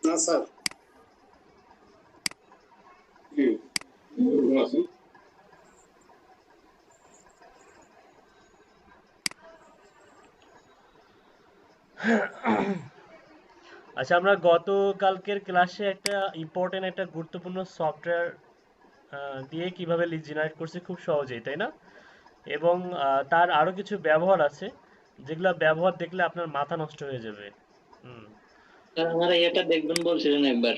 না স্যার। আচ্ছা, আমরা গতকালকের ক্লাসে একটা ইম্পর্টেন্ট একটা গুরুত্বপূর্ণ সফটওয়্যার দিয়ে কিভাবে লিড জেনারেট করছি খুব সহজেই, তাই না? এবং তার আরো কিছু ব্যবহার আছে যেগুলো ব্যবহার দেখলে আপনার মাথা নষ্ট হয়ে যাবে। হুম। স্যার আপনারা এটা দেখবেন বলছিলেন একবার।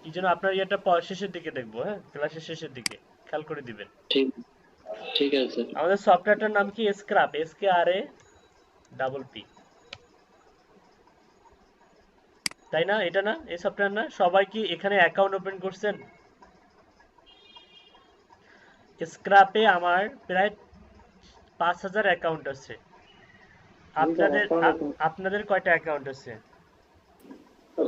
এই জন্য আপনার ইয়েটা শেষের দিকে দেখবো, হ্যাঁ, ক্লাসের শেষের দিকে খেয়াল করে দিবেন। ঠিক ঠিক আছে। আমাদের সফটওয়্যারটার নাম কি? স্ক্রাপ, SKRAPP, তাই না? এটা না, এই সফটওয়্যার না? সবাই কি এখানে অ্যাকাউন্ট ওপেন করছেন? স্ক্রাপে আমার প্রায় 5,000 অ্যাকাউন্ট আছে। আমি স্যার আপনাদের অ্যাকাউন্ট আপনাদের কয়টা অ্যাকাউন্ট আছে?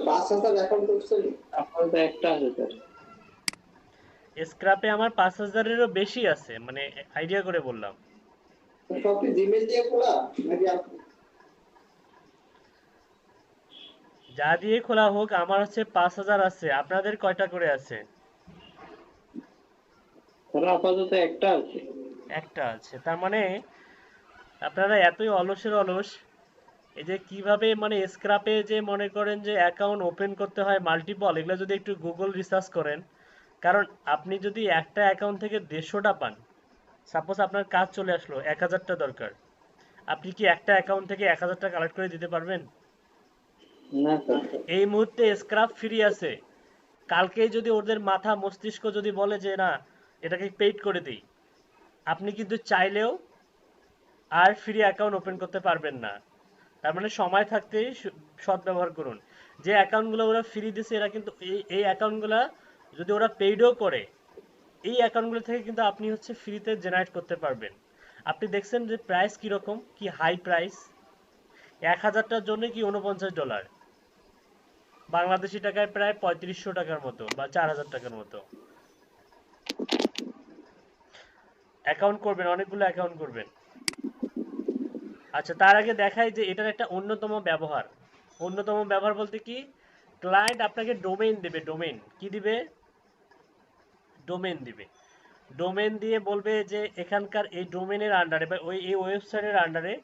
5,000 অ্যাকাউন্ট করছেন? আপাতত একটা আছে স্যার। স্ক্রাপে আমার 5,000-এরও বেশি আছে, মানে আইডিয়া করে বললাম। সব কি জিমেল দিয়ে খোলা নাকি যা দিয়ে খোলা হোক, আমার হচ্ছে 5,000 আছে। আপনাদের কয়টা করে আছে? স্যার আপাতত একটা আছে। একটা আছে। তার মানে আপনারা এতই অলসের অলস। এই যে কিভাবে মানে স্ক্রাপে যে মনে করেন যে অ্যাকাউন্ট ওপেন করতে হয় মাল্টিপল, এগুলো যদি একটু গুগল রিসার্চ করেন। কারণ আপনি যদি একটা অ্যাকাউন্ট থেকে 150টা পান, সাপোজ আপনার কাজ চলে আসলো 1,000টা দরকার, আপনি কি একটা অ্যাকাউন্ট থেকে 1,000টা কালেক্ট করে দিতে পারবেন? না স্যার। এই মুহূর্তে স্ক্রাপ ফ্রি আছে। কালকেই যদি ওদের মাথা মস্তিষ্ক যদি বলে যে না, এটাকে পেইড করে দিই, আপনি কিন্তু চাইলেও আর ফ্রি অ্যাকাউন্ট ওপেন করতে পারবেন না। তার মানে সময় থাকতেই সৎ ব্যবহার করুন। যে অ্যাকাউন্টগুলো ওরা ফ্রি দিছে, এরা কিন্তু এই অ্যাকাউন্টগুলো যদি ওরা পেইডও করে, এই অ্যাকাউন্টগুলো থেকে কিন্তু আপনি হচ্ছে ফ্রিতে জেনারেট করতে পারবেন। আপনি দেখছেন যে প্রাইস কিরকম, কি হাই প্রাইস! 1,000টার জন্য কি $49, বাংলাদেশি টাকায় প্রায় 3,500 টাকার মতো বা 4,000 টাকার মতো। অ্যাকাউন্ট করবেন, অনেকগুলো অ্যাকাউন্ট করবেন। আচ্ছা, তার আগে দেখাই যে এটার একটা অন্যতম ব্যবহার। অন্যতম ব্যবহার বলতে কি, ক্লায়েন্ট আপনাকে ডোমেইন দেবে। ডোমেইন কি দিবে? ডোমেইন দিবে। ডোমেইন দিয়ে বলবে যে এখানকার এই ডোমেইনের আন্ডারে বা এই ওয়েবসাইটের আন্ডারে,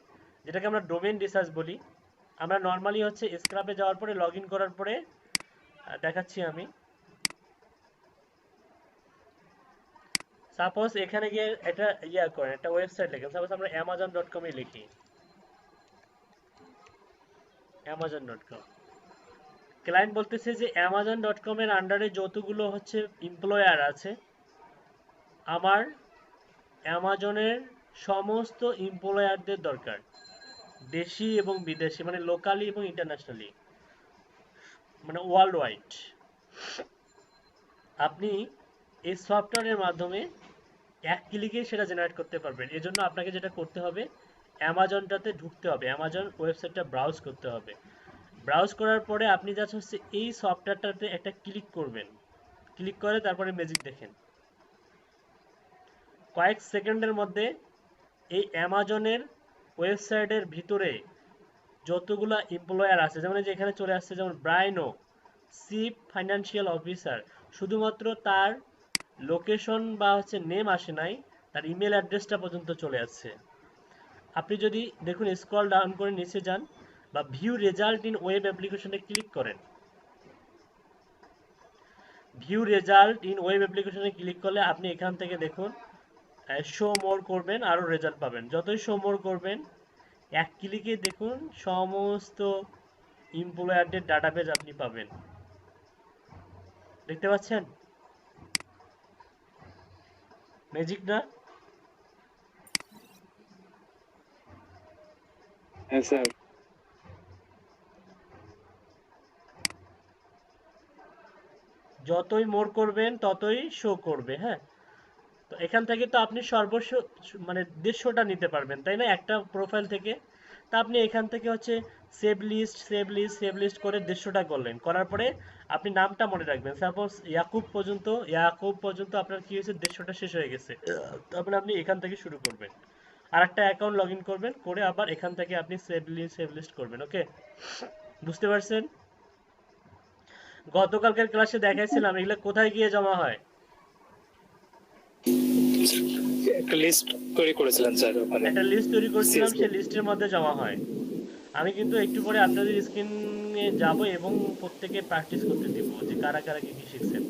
যেটাকে আমরা ডোমেইন রিসার্চ বলি। আমরা নর্মালি হচ্ছে স্ক্রাপে যাওয়ার পরে লগ ইন করার পরে দেখাচ্ছি আমি। সাপোজ এখানে গিয়ে এটা করেন, একটা ওয়েবসাইট লেখেন, সাপোজ আমরা amazon.com-এ লিখি, amazon.com। ক্লায়েন্ট বলতেছে যে amazon.com এর আন্ডারে যতগুলো হচ্ছে এমপ্লয়ার আছে, আমার অ্যামাজনের সমস্ত এমপ্লয়ারদের দরকার, দেশি এবং বিদেশি, মানে লোকালি এবং ইন্টারন্যাশনালি, মানে ওয়ার্ল্ড ওয়াইড। আপনি এই সফটওয়্যারের মাধ্যমে এক ক্লিকে সেটা জেনারেট করতে পারবেন। এজন্য আপনাকে যেটা করতে হবে, অ্যামাজনটাতে ঢুকতে হবে, অ্যামাজন ওয়েবসাইটটা ব্রাউজ করতে হবে। ব্রাউজ করার পরে আপনি জাস্ট হচ্ছে এই সফটওয়্যারটাতে একটা ক্লিক করবেন। ক্লিক করে তারপরে ম্যাজিক দেখেন, কয়েক সেকেন্ডের মধ্যে এই অ্যামাজনের ওয়েবসাইটের ভিতরে যতগুলা এমপ্লয়ার আছে, যেমন এই যে এখানে চলে আসছে, যেমন ব্রাইনো, চিফ ফাইন্যান্সিয়াল অফিসার, শুধুমাত্র তার লোকেশন বা হচ্ছে নেম আসে নাই, তার ইমেল অ্যাড্রেসটা পর্যন্ত চলে আসছে। আপনি যদি দেখুন, স্ক্রল ডাউন করে নিচে যান বা ভিউ রেজাল্ট ইন ওয়েব অ্যাপ্লিকেশনে ক্লিক করেন। ভিউ রেজাল্ট ইন ওয়েব অ্যাপ্লিকেশনে ক্লিক করলে আপনি এখান থেকে দেখুন, শো মোর করবেন, আরও রেজাল্ট পাবেন। যতই শো মোর করবেন, এক ক্লিকে দেখুন সমস্ত এমপ্লয়ারদের ডাটাবেজ আপনি পাবেন। দেখতে পাচ্ছেন? ম্যাজিক না? হ্যাঁ স্যার। যতই মোর করবেন ততই শো করবে, হ্যাঁ। তো এখান থেকে তো আপনি সর্বস্ব মানে 150টা নিতে পারবেন, তাই না, একটা প্রোফাইল থেকে। তা আপনি এখান থেকে হচ্ছে save list, save list, save list করে 150টা করলেন। করার পরে আপনি নামটা মনে রাখবেন, সাপোজ ইয়াকুব পর্যন্ত আপনার কি হয়েছে, 150টা শেষ হয়ে গেছে। তারপরে আপনি এখান থেকে শুরু করবেন, আর একটা অ্যাকাউন্ট লগ ইন করবেন, করে আবার এখান থেকে আপনি সেভ লিস্ট করবেন। ওকে, বুঝতে পারছেন? গতকালকের ক্লাসে দেখাইছিলাম এগুলো কোথায় গিয়ে জমা হয়। একটা লিস্ট তৈরি করেছিলেন স্যার ওখানে। একটা লিস্ট তৈরি করছিলাম, CSV সেই লিস্টের মধ্যে জমা হয়। আমি কিন্তু একটু পরে আপনাদের স্ক্রিনে যাব এবং প্রত্যেকে প্র্যাকটিস করতে দিব যে কারা কারা কি কি শিখছেন।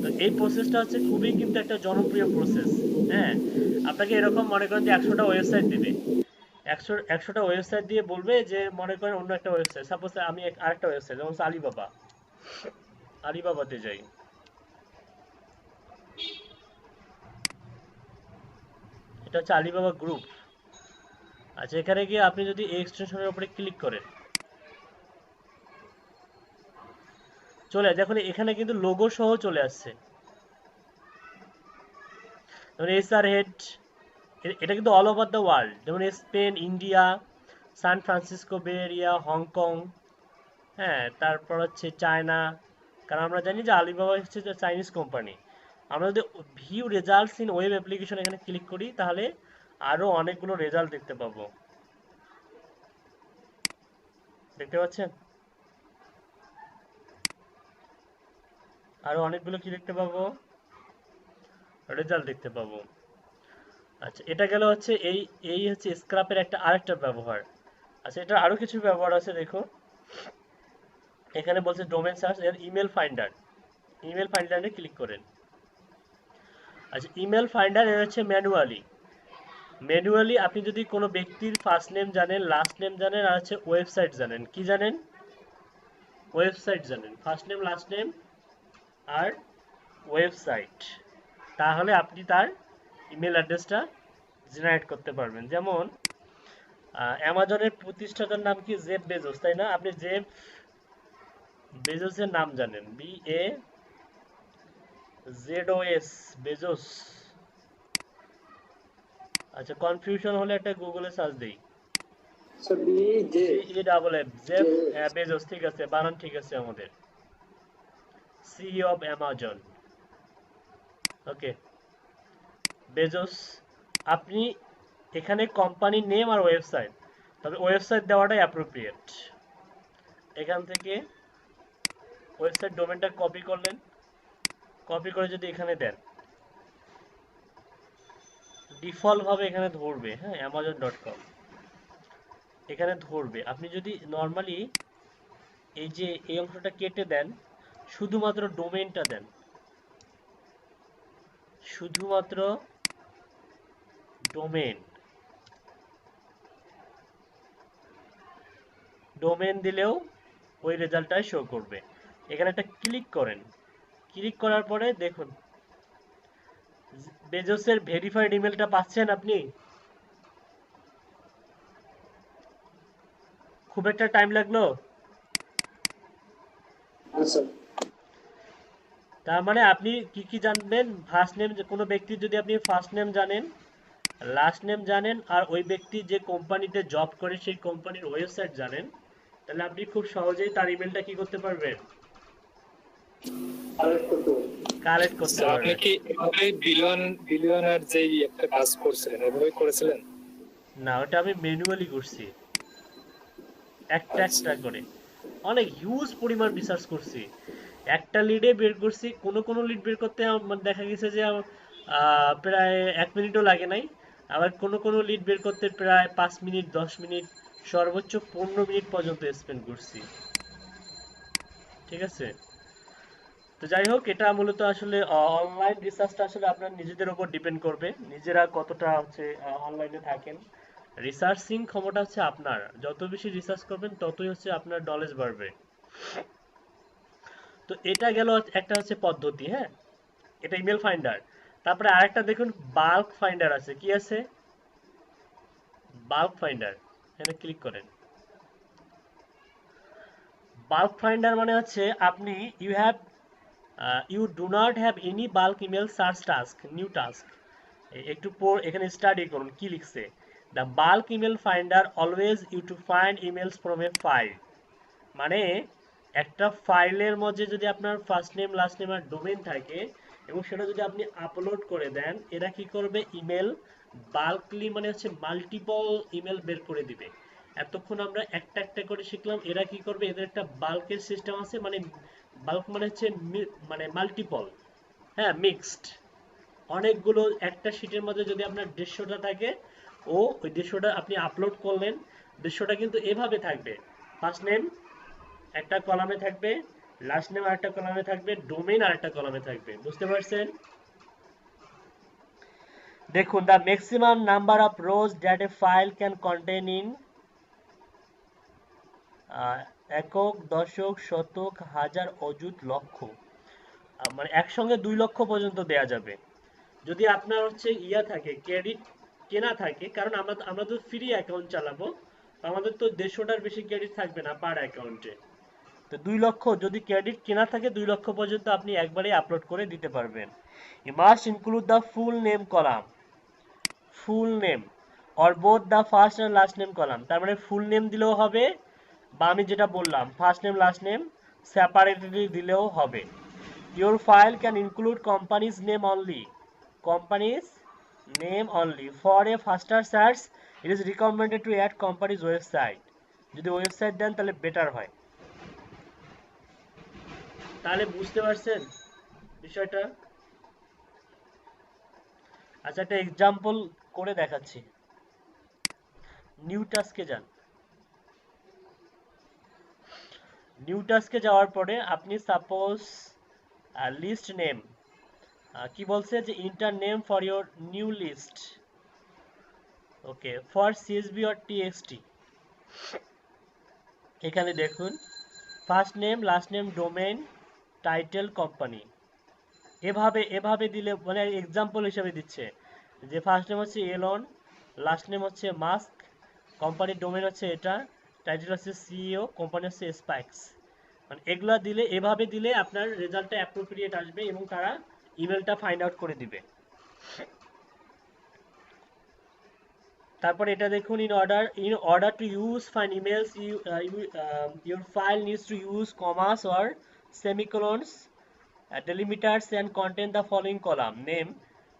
তো এই প্রসেসটা হচ্ছে খুবই কিন্তু একটা জনপ্রিয় প্রসেস। হ্যাঁ, আপনাকে এরকম মনে করেন যে 100টা ওয়েবসাইট দিবে, 100টা ওয়েবসাইট দিয়ে বলবে যে মনে করেন অন্য একটা ওয়েবসাইট, সাপোজ আমি আরেকটা ওয়েবসাইট যেমন হচ্ছে আলিবাবাতে যাই। এটা হচ্ছে আলিবাবা গ্রুপ। আচ্ছা, এখানে গিয়ে আপনি যদি এই এক্সটেনশনের উপরে ক্লিক করেন, চলে দেখুন এখানে কিন্তু লোগো সহ চলে আসছে। যেমন এসআর হেড, এটা কিন্তু অল ওভার দ্য ওয়ার্ল্ড, যেমন স্পেন, ইন্ডিয়া, সান ফ্রান্সিসকো বে এরিয়া, হংকং, হ্যাঁ, তারপর হচ্ছে চায়না। কারণ আমরা জানি যে আলিবাবা হচ্ছে যে চাইনিজ কোম্পানি। আমরা যদি view results in web application এখানে ক্লিক করি তাহলে আরো অনেকগুলো রেজাল্ট দেখতে পাবো। দেখতে পাচ্ছেন? আরো অনেকগুলো কি দেখতে পাবো? রেজাল্ট দেখতে পাবো। আচ্ছা, এটা গেল হচ্ছে এই এই হচ্ছে স্ক্রাপের একটা আরেকটা ব্যবহার। আচ্ছা, এটা আরো কিছু ব্যবহার আছে দেখো। এখানে বলছে ডোমেন সার্চ এর ইমেল ফাইন্ডারে ক্লিক করেন। আচ্ছা, ইমেল ফাইন্ডার এর হচ্ছে ম্যানুয়ালি আপনি যদি কোনো ব্যক্তির ফার্স্ট নেম জানেন, লাস্ট নেম জানেন, আর হচ্ছে ওয়েবসাইট জানেন, কি জানেন? ওয়েবসাইট জানেন, ফার্স্ট নেম, লাস্ট নেম আর ওয়েবসাইট, তাহলে আপনি তার ইমেল অ্যাড্রেসটা জেনারেট করতে পারবেন। যেমন অ্যামাজনের প্রতিষ্ঠাতার নাম কি? জেফ বেজোস, তাই না? আপনি জেফ বেজোসের নাম জানেন, BAZOS, বেজোস। আচ্ছা, কনফিউশন হলে একটা গুগলে সার্চ দেই, sir B J CEFF, Jeff Bezos, ঠিক আছে, বানান ঠিক আছে আমাদের, CEO of Amazon. Okay, Bezos. আপনি এখানে কোম্পানি নেম আর ওয়েবসাইট, তবে ওয়েবসাইট দেওয়াটাই অ্যাপ্রোপ্রিয়েট। এখান থেকে ওয়েবসাইট ডোমেনটা কপি করলেন, কপি করে যদি এখানে দেন ডিফল্ট ভাবে এখানে ধরবে, হ্যাঁ, amazon.com এখানে ধরবে। আপনি যদি নর্মালি এই যে এই অংশটা কেটে দেন, শুধুমাত্র ডোমেনটা দেন, শুধুমাত্র ডোমেন দিলেও ওই রেজাল্টটাই শো করবে। এখানে একটা ক্লিক করেন, ক্লিক করার পরে দেখুন বেজোসের ভেরিফাইড ইমেলটা পাচ্ছেন আপনি। খুব একটা টাইম লাগলো? স্যার তার মানে আপনি কি কি জানবেন? ফার্স্ট নেম, কোনো ব্যক্তির যদি আপনি ফার্স্ট নেম জানেন, লাস্ট নেম জানেন, আর ওই ব্যক্তি যে কোম্পানিতে জব করে সেই কোম্পানির ওয়েবসাইট জানেন, তাহলে আপনি খুব সহজেই তার ইমেলটা কি করতে পারবেন? কালেক্ট করতে হবে। কালেক্ট করতে স্যার আপনি পারবেন। কি এভাবে বিলিয়নার যেই একটা কাজ করছিলেন এভাবে করেছিলেন? না, ওটা আমি ম্যানুয়ালি করছি, একটা একটা করে অনেক হিউজ পরিমাণ রিসার্চ করছি। একটা লিডে বের করছি, কোনো লিড বের করতে আমার দেখা গেছে যে প্রায় 1 মিনিটও লাগে নাই। আবার কোনো লিড বের করতে প্রায় 5 মিনিট, 10 মিনিট, সর্বোচ্চ 15 মিনিট পর্যন্ত স্পেন্ড করছি। ঠিক আছে? তো যাই হোক, এটা মূলত আসলে অনলাইন রিসার্চটা আসলে আপনার নিজেদের উপর ডিপেন্ড করবে, নিজেরা কতটা হচ্ছে অনলাইনে থাকেন। রিসার্চিং ক্ষমতা হচ্ছে আপনার, যত বেশি রিসার্চ করবেন ততই হচ্ছে আপনার নলেজ বাড়বে। তো এটা গেল একটা হচ্ছে পদ্ধতি, হ্যাঁ, এটা ইমেল ফাইন্ডার। তারপরে আরেকটা দেখুন, বাল্ক ফাইন্ডার আছে। কি আছে? বাল্ক ফাইন্ডার, এখানে ক্লিক করেন। বাল্ক ফাইন্ডার মানে হচ্ছে আপনি you do not have any bulk email search task, new task. একটু পর এখানে স্টাডি করুন কি লিখছে। The bulk email finder always you to find emails from a file. মানে একটা ফাইলের মধ্যে যদি আপনার ফার্স্ট নেম, লাস্ট নেম আর ডোমেন থাকে এবং সেটা যদি আপনি আপলোড করে দেন, এরা কি করবে? ইমেল বাল্কলি মানে হচ্ছে মাল্টিপল ইমেল বের করে দিবে। এতক্ষণ আমরা একটা একটা করে শিখলাম, এরা কি করবে, এদের একটা বাল্কের সিস্টেম আছে, মানে বাল্ক মানে হচ্ছে মানে মাল্টিপল, হ্যাঁ, মিক্সড, অনেকগুলো একটা শিটের মধ্যে যদি আপনার 150টা থাকে, ও ওই 150টা আপনি আপলোড করলেন, 150টা কিন্তু এভাবে থাকবে, ফার্স্ট নেম একটা কলামে থাকবে, লাস্ট নেম আরেকটা কলামে থাকবে, ডোমেইন আরেকটা কলামে থাকবে, বুঝতে পারছেন? দেখুন, the maximum number of rose that a file can contain in একক, দশক, শতক, হাজার, অযুত, লক্ষ, মানে একসঙ্গে 2 লক্ষ পর্যন্ত দেয়া যাবে। যদি আপনার হচ্ছে ইয়া থাকে, ক্রেডিট কেনা থাকে, কারণ আমরা তো ফ্রি অ্যাকাউন্ট চালাবো, তো আমাদের তো 150টার বেশি ক্রেডিট থাকবে না পার অ্যাকাউন্টে। তো 2 লক্ষ যদি ক্রেডিট কেনা থাকে, 2 লক্ষ পর্যন্ত আপনি একবারে আপলোড করে দিতে পারবেন। You must include the full name column, full name or both the first and last name column, তার মানে ফুল নেম দিলেও হবে, বা আমি যেটা বললাম first name last name separately দিলেও হবে। Your file can include companies name only, companies name only, for a faster search it is recommended to add companies website, যদি ওয়েবসাইট দেন তাহলে বেটার হয়। তাহলে বুঝতে পারছেন বিষয়টা? আচ্ছা, একটা এক্সাম্পল করে দেখাচ্ছি। নিউ টাস্কে যান, নিউ টাস্কে যাওয়ার পরে আপনি সাপোজ লিস্ট নেম, কি বলছে যে enter name for your new list, okay, for CSV or TXT. এখানে দেখুন first name, last name, domain, title, company, এভাবে এভাবে দিলে, মানে এক্সাম্পল হিসেবে দিচ্ছে যে ফার্স্ট নেম হচ্ছে এলন, লাস্ট নেম হচ্ছে মাস্ক, কোম্পানির ডোমেইন হচ্ছে এটা, টাইটেল হচ্ছে সিইও, কোম্পানি হচ্ছে স্পাইক্স, মানে এগুলা দিলে, এভাবে দিলে আপনার রেজাল্টটা অ্যাপ্রোপ্রিয়েট আসবে এবং তারা ইমেলটা ফাইন্ড আউট করে দিবে। তারপর এটা দেখুন, in order to use fine emails your file needs to use commas or semicolons, delimiters and contain the following column: name,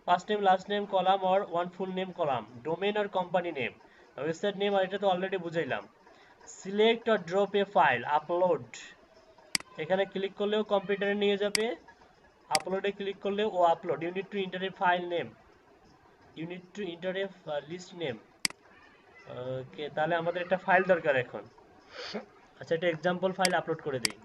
first name, last name column or one full name column, domain or company name, website name, আর এটা তো already বুঝাইলাম। Select or drop a file, upload, এখানে click করলেও কম্পিউটারে নিয়ে যাবে, আপলোডে ক্লিক করলেও ও upload. You need to enter a file name, you need to enter a list name, okay, তাহলে আমাদের একটা ফাইল দরকার এখন। আচ্ছা, একটা এক্সাম্পল ফাইল আপলোড করে দিই।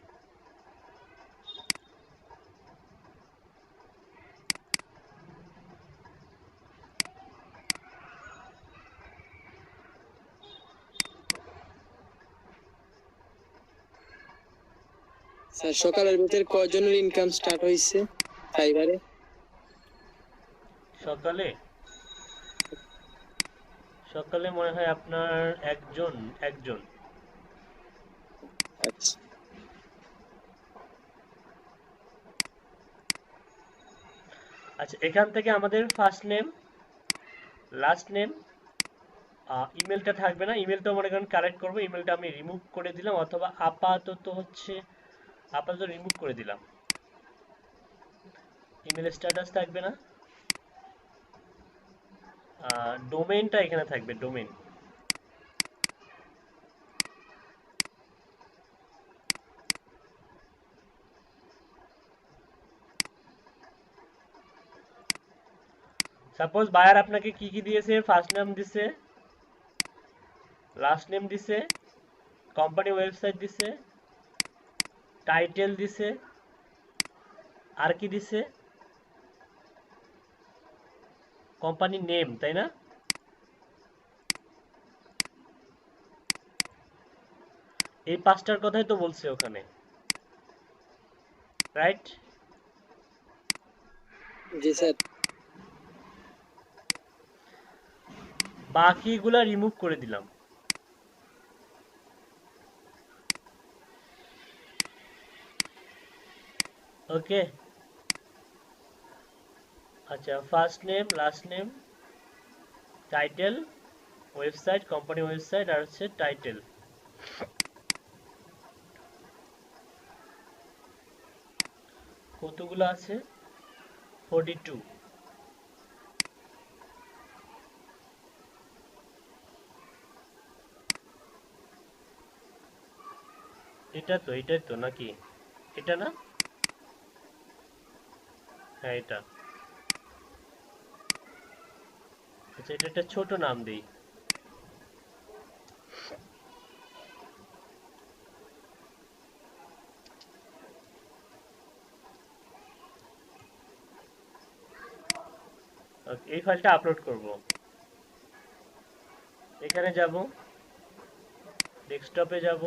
স্যার সকালের ভিতরে কয়জনের ইনকাম স্টার্ট হয়েছে ফাইবারে? সকালে সকালে মনে হয় আপনার একজন একজন। আচ্ছা, আচ্ছা, এখান থেকে আমাদের ফার্স্ট নেম, লাস্ট নেম, ইমেলটা থাকবে না, ইমেলটা মনে করেন কালেক্ট করবো, ইমেলটা আমি রিমুভ করে দিলাম, অথবা আপাতত রিমুভ করে দিলাম, ইমেল স্ট্যাটাস থাকবে না, ডোমেইনটা এখানে থাকবে, ডোমেইন, সাপোজ বায়ার আপনাকে কি কি দিয়েছে, ফার্স্ট নেম দিছে, লাস্ট নেম দিছে, কোম্পানি ওয়েবসাইট দিছে, টাইটেল দিছে, আর কি দিছে, কোম্পানি নেম, তাই না? এই 5টার কথাই তো বলছে ওখানে, রাইট? জি স্যার। বাকিগুলা রিমুভ করে দিলাম। ওকে, আচ্ছা, first name, last name, title, website, company website, আর হচ্ছে টাইটেল। কতগুলো আছে? 42। এটাই তো নাকি? এটা না? হ্যাঁ এটা। আচ্ছা, এটা একটা ছোট নাম দিই। Okay, এই ফাইলটা আপলোড করব। এখানে যাব, ডেস্কটপে যাব,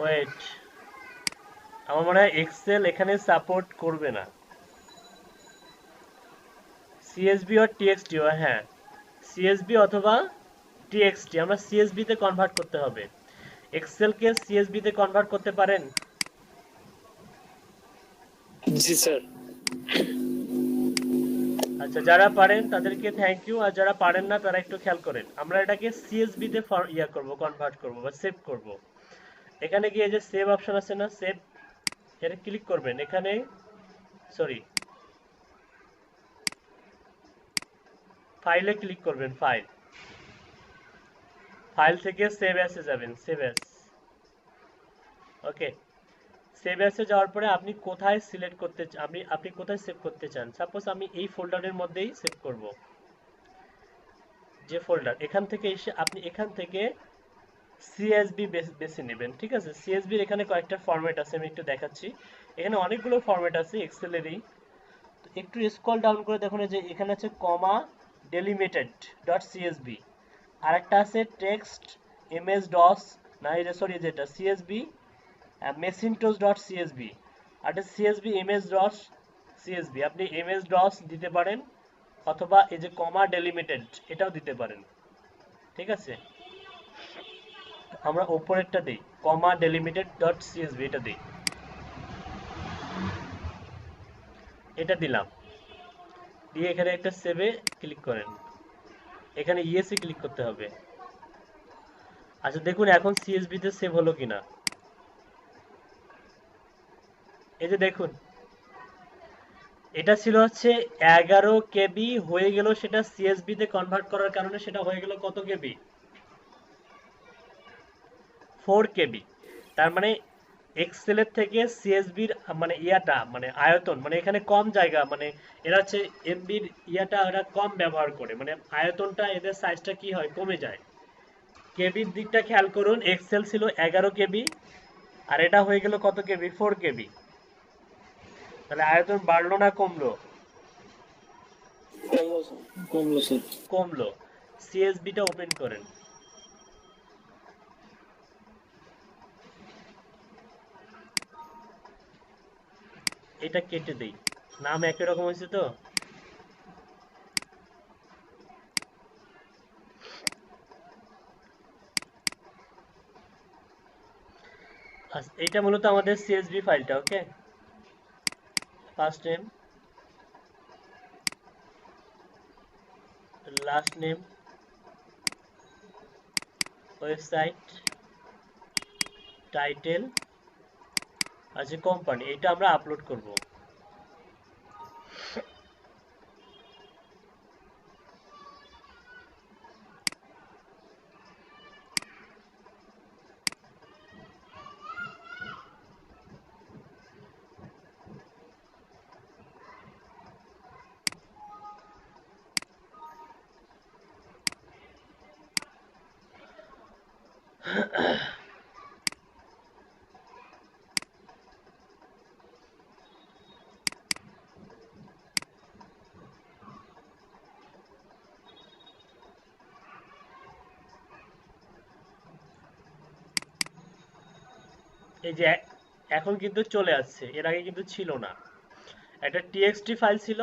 ওয়েট, আমার মনে হয় এক্সেল এখানে সাপোর্ট করবে না। সিএসবি আর টিএক্সটি, হ্যাঁ সিএসবি অথবা টিএক্সটি, আমরা সিএসবি তে কনভার্ট করতে হবে। এক্সেল কে সিএসবি তে কনভার্ট করতে পারেন? জি স্যার। আচ্ছা, যারা পারেন তাদেরকে থ্যাংক ইউ, আর যারা পারেন না তারা একটু খেয়াল করেন। আমরা এটাকে সিএসবি তে ইয়া করব, কনভার্ট করব বা সেভ করব। এখানে গিয়ে যে সেভ অপশন আছে না, সেভ, এটা ক্লিক করবেন। এখানে সরি, ফাইলে ক্লিক করবেন, ফাইল, ফাইল থেকে সেভ অ্যাসে যাবেন, সেভ অ্যাস। ওকে, সেভ অ্যাসে যাওয়ার পরে আপনি কোথায় সিলেক্ট করতে আপনি কোথায় সেভ করতে চান। সাপোজ আমি এই ফোল্ডারের মধ্যেই সেভ করব, যে ফোল্ডার, এখান থেকে এসে আপনি এখান থেকে সিএসবি বেছে নেবেন। ঠিক আছে, সিএসবির এখানে কয়েকটা ফরম্যাট আছে, আমি একটু দেখাচ্ছি। এখানে অনেকগুলো ফরম্যাট আছে এক্সেলেরই। একটু স্ক্রল ডাউন করে দেখুন যে এখানে আছে কমা ডেলিমিটেড ডট সিএসবি, আর একটা আছে টেক্সট এমএস ডস, না এই যে সরি যেটা সিএসবি মেসিনটোস ডট সিএসবি, আর এটা সিএসবি এমএস ডস সিএসবি। আপনি এমএস ডস দিতে পারেন অথবা এই যে কমা ডেলিমিটেড এটাও দিতে পারেন। ঠিক আছে, আমরা উপরেরটা দিই, কমা ডেলিমিটেড ডট সিএসবি, এটা দিই, এটা দিলাম। দিয়ে এখানে একটা সেভে ক্লিক করেন, এখানে ইয়েসে ক্লিক করতে হবে। আচ্ছা দেখুন এখন সিএসবি তে সেভ হলো কিনা। এই যে দেখুন, এটা ছিল হচ্ছে 11 কেবি, হয়ে গেল সেটা সিএসবি তে কনভার্ট করার কারণে সেটা হয়ে গেল কত কেবি? 4 কেবি। তার মানে এক্সেলের থেকে সিএসবির মানে ইয়াটা মানে আয়তন, মানে এখানে কম জায়গা, মানে এরা হচ্ছে এমবির ইয়াটা এরা কম ব্যবহার করে, মানে আয়তনটা এদের সাইজটা কি হয়, কমে যায়। কেবির দিকটা খেয়াল করুন, এক্সেল ছিল 11 কেবি, আর এটা হয়ে গেল কত কেবি? 4 কেবি। তাহলে আয়তন বাড়লো না কমলো? কমলো স্যার। কমলো। সিএসবিটা ওপেন করেন, এটা কেটে দেই, নাম একই রকম হয়েছে তো। আচ্ছা, এটা মূলত আমাদের সিএসবি ফাইলটা। Okay, first name, last name, website, title, আচ্ছা কোম্পানি, এটা আমরা আপলোড করব। এই যে এখন কিন্তু চলে আসছে, এর আগে কিন্তু ছিল না। একটা টিএক্সটি ফাইল ছিল,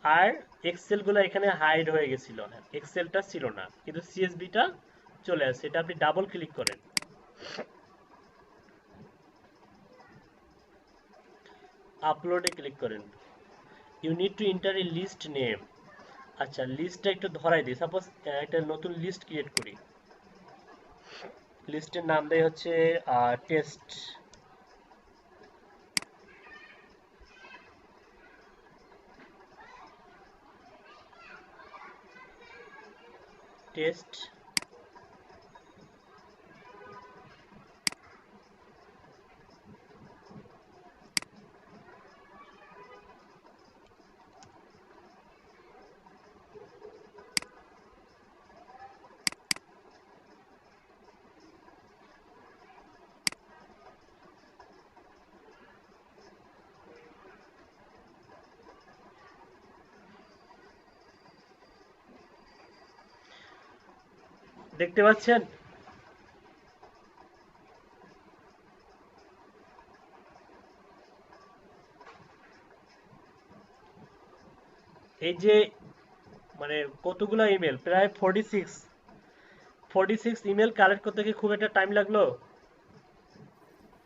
আর এক্সেল গুলো এখানে হাইড হয়ে গেছিল, এক্সেলটা ছিল না, কিন্তু সিএসবিটা চলে আসছে। এটা আপনি ডাবল ক্লিক করেন, আপলোডে ক্লিক করেন, you need to enter a list name. আচ্ছা, লিস্টটা একটু ধরাই দিই। সাপোজ একটা নতুন লিস্ট ক্রিয়েট করি। লিস্টের নাম দেই হচ্ছে টেস্ট। টেস্ট দেখতে পাচ্ছেন? এই যে মানে কতগুলো ইমেল, প্রায় 46 ইমেল কালেক্ট করতে কি খুব একটা টাইম লাগলো?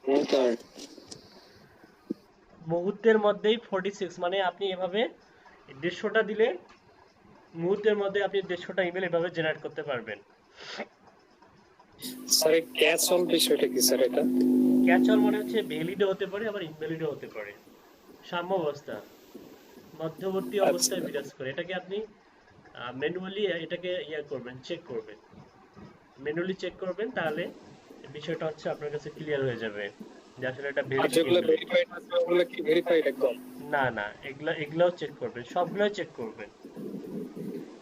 হ্যাঁ স্যার। মুহূর্তের মধ্যেই 46, মানে আপনি এভাবে 150টা দিলে মুহূর্তের মধ্যে আপনি 150টা ইমেল এভাবে জেনারেট করতে পারবেন। স্যার এই ক্যাচ অল বিষয়টা কি স্যার এটা? ক্যাচ অল মানে হচ্ছে ভ্যালিডও হতে পারে আবার ইনভ্যালিডও হতে পারে। সাম্য অবস্থা, মধ্যবর্তী আচ্ছা অবস্থায় বিরাজ করে। এটাকে আপনি ম্যানুয়ালি এটাকে করবেন, চেক করবেন। ম্যানুয়ালি চেক করবেন, তাহলে বিষয়টা হচ্ছে আপনার কাছে ক্লিয়ার হয়ে যাবে যে আসলে এটা আর ভ্যালিড যেগুলো ইনভ্যালিড। ভেরিফাইড আছে ওগুলো কি ভেরিফাইড একদম? না না, এগুলাও চেক করবেন, সবগুলোই চেক করবেন।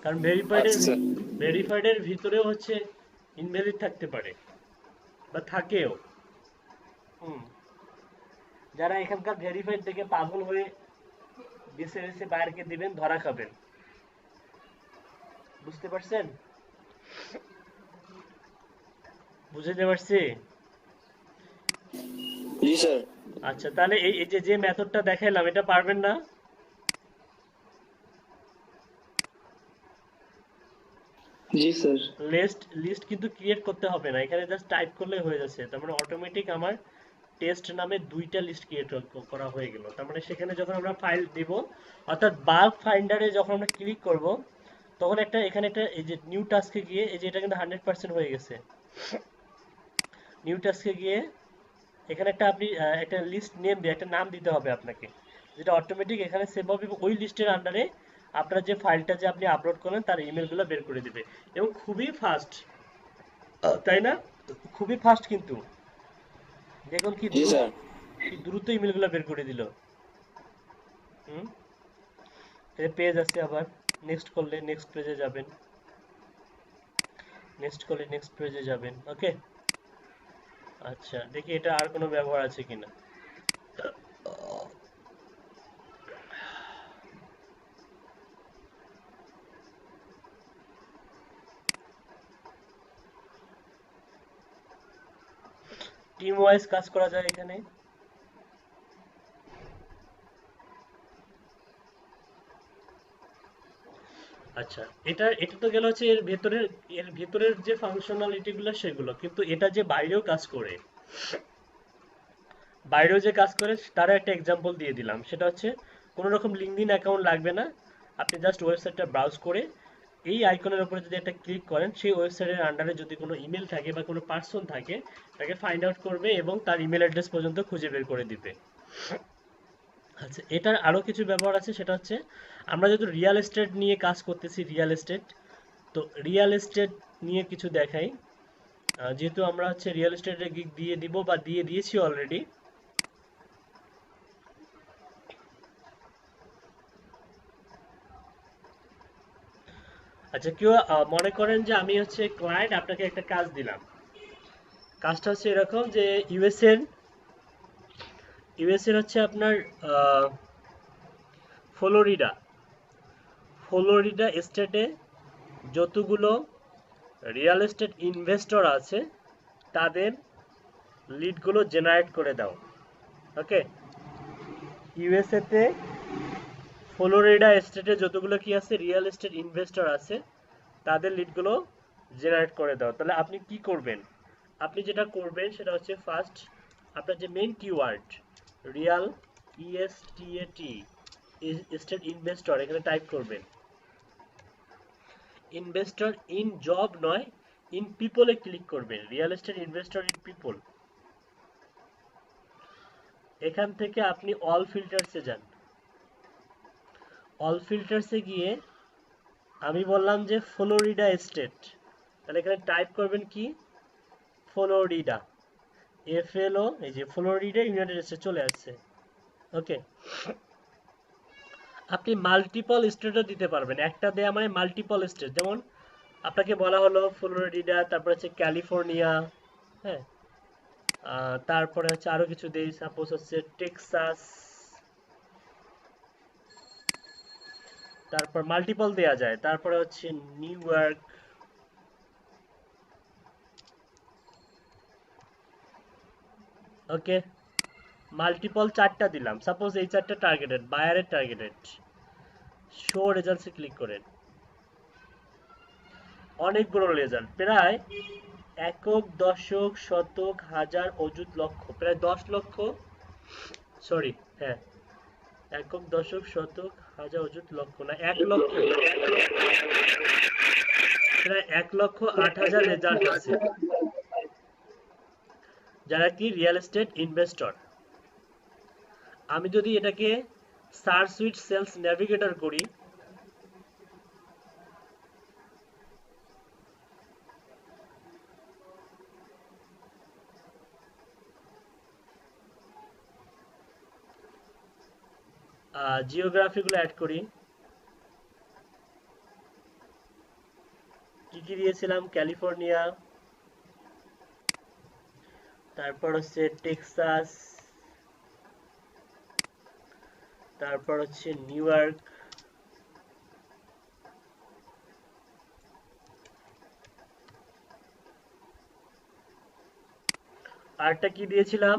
কারণ ভেরিফাইডের আচ্ছা ভেরিফাইডের ভিতরেও হচ্ছে ইনভ্যালিড থাকতে পারে বা থাকেও। হুম। যারা এখানকার ভেরিফাইড থেকে পাগল হয়ে বেছে বেছে বাইরকে দিবেন, ধরা খাবেন। বুঝতে পারছেন? বুঝতে পারছি। জি স্যার। আচ্ছা, তাহলে এই এই যে যে মেথডটা দেখাইলাম এটা পারবেন না? জি স্যার। লিস্ট কিন্তু ক্রিয়েট করতে হবে না, এখানে জাস্ট টাইপ করলে হয়ে যাচ্ছে। তার মানে অটোমেটিক আমার টেস্ট নামে 2টা লিস্ট ক্রিয়েট করা হয়ে গেল। তার মানে সেখানে যখন আমরা ফাইল দিব, অর্থাৎ বাল্ক ফাইন্ডারে যখন আমরা ক্লিক করব, তখন একটা এখানে একটা এই যে নিউ টাস্কে গিয়ে, এই যে এটা কিন্তু 100% হয়ে গেছে। নিউ টাস্কে গিয়ে এখানে একটা আপনি একটা লিস্ট নেম দিয়ে একটা নাম দিতে হবে আপনাকে, যেটা অটোমেটিক এখানে সেভ হবে এবং ওই লিস্টের আন্ডারে আপনার যে ফাইলটা যে আপনি আপলোড করলেন তার ইমেলগুলো বের করে দিবে। এবং খুবই ফাস্ট, তাই না? খুবই ফাস্ট কিন্তু। দেখুন কি জি দ্রুত, স্যার। কি দ্রুত ইমেলগুলো বের করে দিল। হুম। এই পেজ আছে, আবার নেক্সট করলে নেক্সট পেজে যাবেন, নেক্সট করলে নেক্সট পেজে যাবেন। ওকে। আচ্ছা, দেখি এটা আর কোনো ব্যবহার আছে কিনা। টিম ওয়াইজ কাজ করা যায় এখানে। আচ্ছা, এটা এটা তো গেল হচ্ছে এর ভেতরের যে ফাংশনালিটি গুলো সেগুলো, কিন্তু এটা যে বাইরেও কাজ করে, বাইরেও যে কাজ করে তার একটা এক্সাম্পল দিয়ে দিলাম। সেটা হচ্ছে কোনো রকম লিঙ্কডইন অ্যাকাউন্ট লাগবে না। আপনি জাস্ট ওয়েবসাইটটা ব্রাউজ করে এই আইকনের উপরে যদি একটা ক্লিক করেন, সেই ওয়েবসাইটের আন্ডারে যদি কোনো ইমেল থাকে বা কোনো পার্সন থাকে, তাকে ফাইন্ড আউট করবে এবং তার ইমেল অ্যাড্রেস পর্যন্ত খুঁজে বের করে দিবে। আচ্ছা, এটার আরো কিছু ব্যবহার আছে। সেটা হচ্ছে আমরা যেহেতু রিয়েল এস্টেট নিয়ে কাজ করতেছি, রিয়েল এস্টেট, তো রিয়েল এস্টেট নিয়ে কিছু দেখাই। যেহেতু আমরা হচ্ছে রিয়েল এস্টেটের গিগ দিয়ে দিব বা দিয়ে দিয়েছি অলরেডি। আচ্ছা, কেউ মনে করেন যে আমি হচ্ছে ক্লায়েন্ট, আপনাকে একটা কাজ দিলাম। কাজটা হচ্ছে এরকম যে ইউএস এর হচ্ছে আপনার ফ্লোরিডা ফ্লোরিডা স্টেটে যতগুলো রিয়েল এস্টেট ইনভেস্টর আছে তাদের লিডগুলো জেনারেট করে দাও। ওকে। ইউএসএ তে ফ্লোরিডা স্টেটে যতগুলো কি আছে রিয়েল এস্টেট ইনভেস্টর আছে তাদের লিডগুলো জেনারেট করে দাও। তাহলে আপনি কি করবেন? আপনি যেটা করবেন সেটা হচ্ছে ফার্স্ট আপনার যে main keyword Real, ইএসটিএটি, state investor, এখানে টাইপ করবেন। ইনভেস্টর ইন জব নয়, ইন পিপলে ক্লিক করবেন, real estate investor in people. এখান থেকে আপনি অল ফিল্টার্সে যান। অল ফিল্টার্সে গিয়ে আমি বললাম যে ফ্লোরিডা স্টেট, তাহলে এখানে টাইপ করবেন কি ফ্লোরিডা, FLO, এই যে ফ্লোরিডা ইউনাইটেড স্টেট চলে আসছে। ওকে, আপনি মাল্টিপল স্টেটও দিতে পারবেন, একটা দেয়া মানে মাল্টিপল স্টেট। যেমন আপনাকে বলা হলো ফ্লোরিডা, তারপর হচ্ছে ক্যালিফোর্নিয়া, হ্যাঁ, তারপরে হচ্ছে আরো কিছু দেশ, সাপোজ হচ্ছে টেক্সাস, তারপর মাল্টিপল দেয়া যায়, তারপরে হচ্ছে নিউ ইয়র্ক, ওকে, মাল্টিপল 4টা দিলাম, সাপোজ এই 4টা টার্গেটেড, বায়ারের টার্গেটেড, শো রেজাল্টসে ক্লিক করেন। অনেকগুলো রেজাল্ট, প্রায় একক, দশক, শতক, হাজার, অযুত, লক্ষ, প্রায় 10 লক্ষ, সরি, হ্যাঁ, একক, দশক, শতক, হাজার, অযুত, লক্ষ না, 1 লক্ষ, প্রায় 1,08,000 রেজাল্ট আছে যারা কি রিয়েল এস্টেট ইনভেস্টর। আমি যদি এটাকে সার্চ উইথ সেলস নেভিগেটর করি, জিওগ্রাফিগুলো অ্যাড করি, কি কি দিয়েছিলাম, ক্যালিফোর্নিয়া, তারপর হচ্ছে টেক্সাস, তারপর হচ্ছে নিউ ইয়র্ক, আরটা কি দিয়েছিলাম,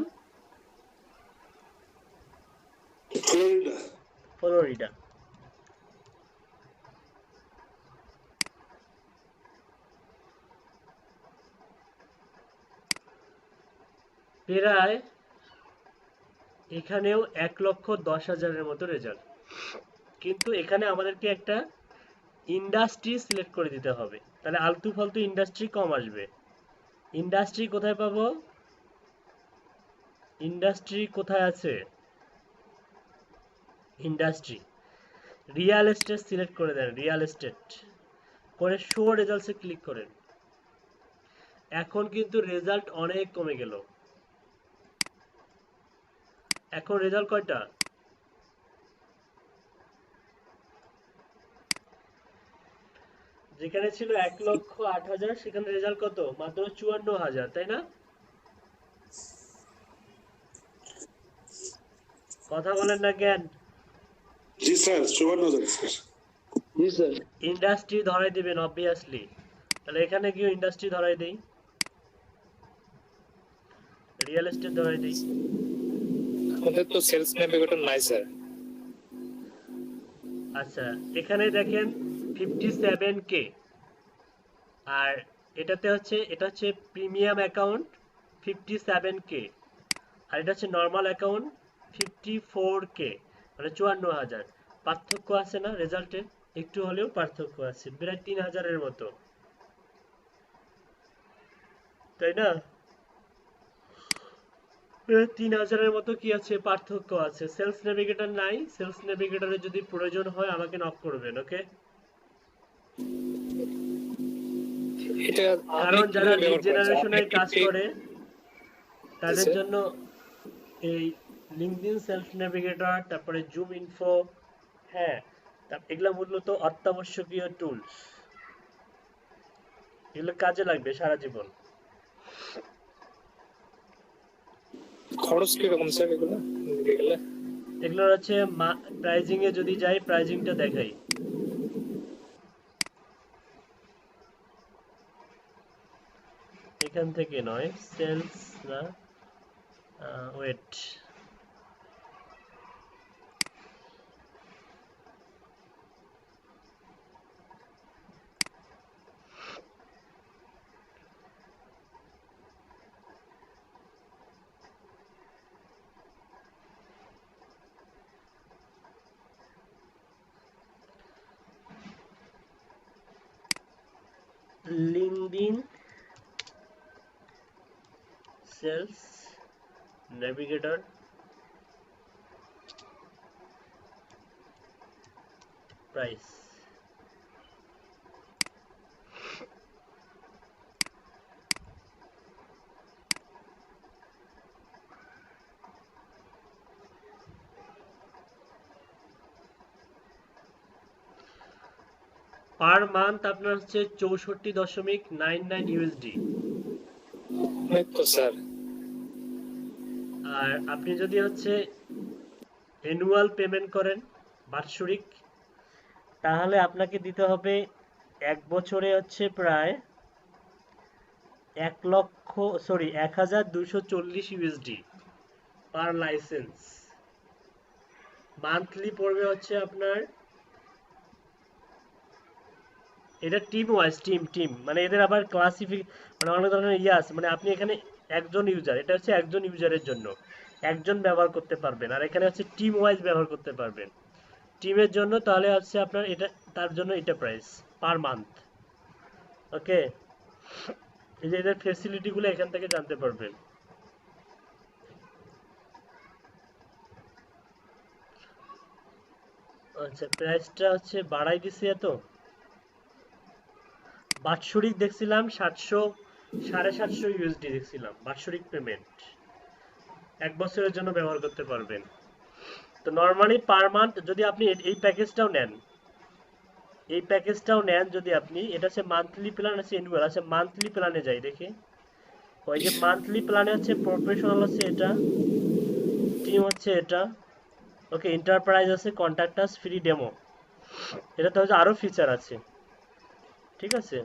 ফ্লোরিডা। প্রায় এখানেও 1,10,000-এর মতো রেজাল্ট, কিন্তু এখানে আমাদেরকে একটা ইন্ডাস্ট্রি সিলেক্ট করে দিতে হবে, তাহলে আলতু ফালতু ইন্ডাস্ট্রি কম আসবে। ইন্ডাস্ট্রি কোথায় পাবো, ইন্ডাস্ট্রি কোথায় আছে, ইন্ডাস্ট্রি, রিয়েল এস্টেট সিলেক্ট করে দেন, রিয়েল এস্টেট করে শো রেজাল্টসে ক্লিক করেন। এখন কিন্তু রেজাল্ট অনেক কমে গেল, এখন রেজাল্ট কয়টা, যেখানে ছিল 1,08,000 সেখানে রেজাল্ট কত, মাত্র 54,000, তাই না? কথা বলেন না কেন? জি স্যার, 54,000 স্যার। জি স্যার। ইন্ডাস্ট্রি ধরাই দিবেন অবভিয়াসলি, তাহলে এখানে গিয়ে ইন্ডাস্ট্রি ধরাই দেই, রিয়েল এস্টেট ধরাই দেই। আমাদের তো সেলস নেভিগেটর নাই স্যার। আচ্ছা, এখানে দেখেন 57K, আর এটাতে হচ্ছে, এটা হচ্ছে প্রিমিয়াম অ্যাকাউন্ট 57K, আর এটা হচ্ছে নর্মাল অ্যাকাউন্ট 54K, মানে 54,000। পার্থক্য আছে না রেজাল্টে, একটু হলেও পার্থক্য আছে, প্রায় 3,000-এর মতো, তাই না? 3,000-এর মতো কি আছে, পার্থক্য আছে। সেলস নেভিগেটর নাই, সেলস নেভিগেটরের যদি প্রয়োজন হয় আমাকে নক করবেন, ওকে? এটা কারণ যারা লিড ব্যবহার করেছেন জেনারেশনের কাজ আপনি করে তাদের স্যার? জন্য এই লিঙ্কডইন সেলস নেভিগেটর, তারপরে জুম ইনফো, হ্যাঁ, এগুলা মূলত অত্যাবশ্যকীয় টুলস, এগুলো কাজে লাগবে সারা জীবন। খরচ কিরকম স্যার এগুলো দিতে গেলে? এগুলোর হচ্ছে প্রাইজিং এ যদি যাই, প্রাইজিংটা দেখাই, এখান থেকে নয়, সেলস না, wait, LinkedIn sales navigator price. Per month আপনার হচ্ছে 64.99 ইউএসডি। অনেক তো স্যার। আর আপনি যদি হচ্ছে অ্যানুয়াল পেমেন্ট করেন বাৎসরিক, তাহলে আপনাকে দিতে হবে এক বছরে হচ্ছে প্রায় 1240 ইউএসডি পার লাইসেন্স। মান্থলি পড়বে হচ্ছে আপনার, এটা টিম ওয়াইজ, টিম মানে এদের আবার মানে অনেক ধরনের ইয়ে আছে, মানে আপনি এখানে একজন ইউজার, এটা হচ্ছে একজন ইউজারের জন্য একজন ব্যবহার করতে পারবেন, আর এখানে হচ্ছে টিম ওয়াইজ ব্যবহার করতে পারবেন টিমের জন্য, তাহলে হচ্ছে আপনার এটা তার জন্য এটা প্রাইস পার মান্থ। ওকে, এই যে এদের ফেসিলিটিগুলো এখান থেকে জানতে পারবেন। আচ্ছা, প্রাইসটা হচ্ছে বাড়াই দিছি এত। বাৎসরিক দেখছিলাম 700-750 ইউএসডি দেখছিলাম বাৎসরিক পেমেন্ট, এক বছরের জন্য ব্যবহার করতে পারবেন। তো নর্মালি পার মান্থ যদি আপনি এই প্যাকেজটাও নেন, যদি আপনি, এটা হচ্ছে মান্থলি প্ল্যান আছে অ্যানুয়াল আছে, মান্থলি প্ল্যানে যাই দেখি। ওই যে মান্থলি প্ল্যানে হচ্ছে প্রফেশনাল হচ্ছে এটা, টিম হচ্ছে এটা, ওকে, এন্টারপ্রাইজ আছে, কন্ট্যাক্টাস, ফ্রি ডেমো, এটাতে হচ্ছে আরো ফিচার আছে। ঠিক আছে,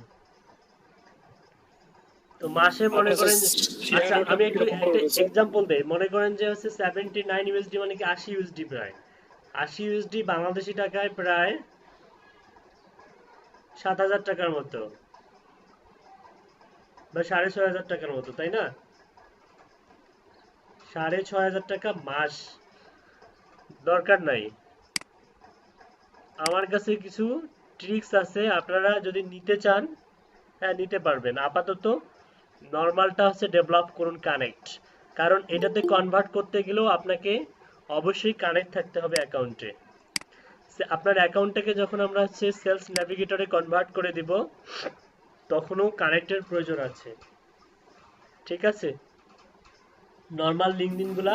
তো মাসে মনে করেন, আচ্ছা আমি একটু একটা এক্সাম্পল দেই, মনে করেন যে হচ্ছে 79 ইউএসডি মানে কি 80 ইউএসডি, প্রায় 80 ইউএসডি বাংলাদেশি টাকায় প্রায় 7,000 টাকার মতো বা 6,500 টাকার মতো, তাই না? 6,500 টাকা মাস দরকার নাই। আমার কাছে কিছু ট্রিক্স আছে, আপনারা যদি নিতে চান হ্যাঁ নিতে পারবেন। আপাতত নর্মালটা হচ্ছে ডেভেলপ করুন কানেক্ট, কারণ এটাতে কনভার্ট করতে গেলেও আপনাকে অবশ্যই কানেক্ট থাকতে হবে অ্যাকাউন্টে। আপনার অ্যাকাউন্টটাকে যখন আমরা হচ্ছে সেলস নেভিগেটরে কনভার্ট করে দিব, তখনও কানেক্টের প্রয়োজন আছে। ঠিক আছে, নর্মাল লিঙ্কডইনগুলা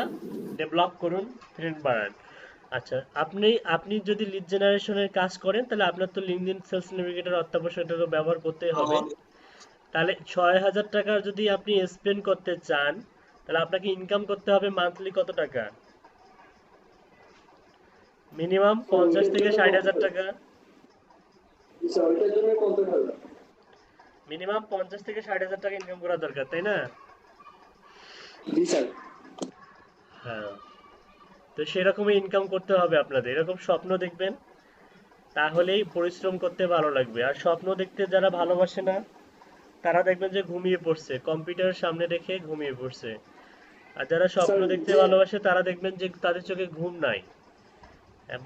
ডেভেলপ করুন, ফ্রেন্ড বাড়ান। আচ্ছা, আপনি যদি লিড জেনারেশনের কাজ করেন, তাহলে আপনার তো লিঙ্কডইন সেলস নেভিগেটর অত্যাবশ্যক ব্যবহার করতেই হবে। তাহলে 6,000 টাকা যদি আপনি স্পেন্ড করতে চান, তাহলে আপনাকে ইনকাম করতে হবে মান্থলি কত টাকা? মিনিমাম 50 থেকে 60,000 টাকা, মিনিমাম 50 থেকে 60,000 টাকা ইনকাম করা দরকার, তাই না? জি স্যার। হ্যাঁ, তো সেরকমই ইনকাম করতে হবে আপনাদের, এরকম স্বপ্ন দেখবেন, তাহলেই পরিশ্রম করতে ভালো লাগবে। আর স্বপ্ন দেখতে যারা ভালোবাসে না, তারা দেখবেন যে ঘুমিয়ে পড়ছে, কম্পিউটারের সামনে রেখে ঘুমিয়ে পড়ছে। আর যারা স্বপ্ন দেখতে ভালোবাসে, তারা দেখবেন যে তাদের চোখে ঘুম নাই।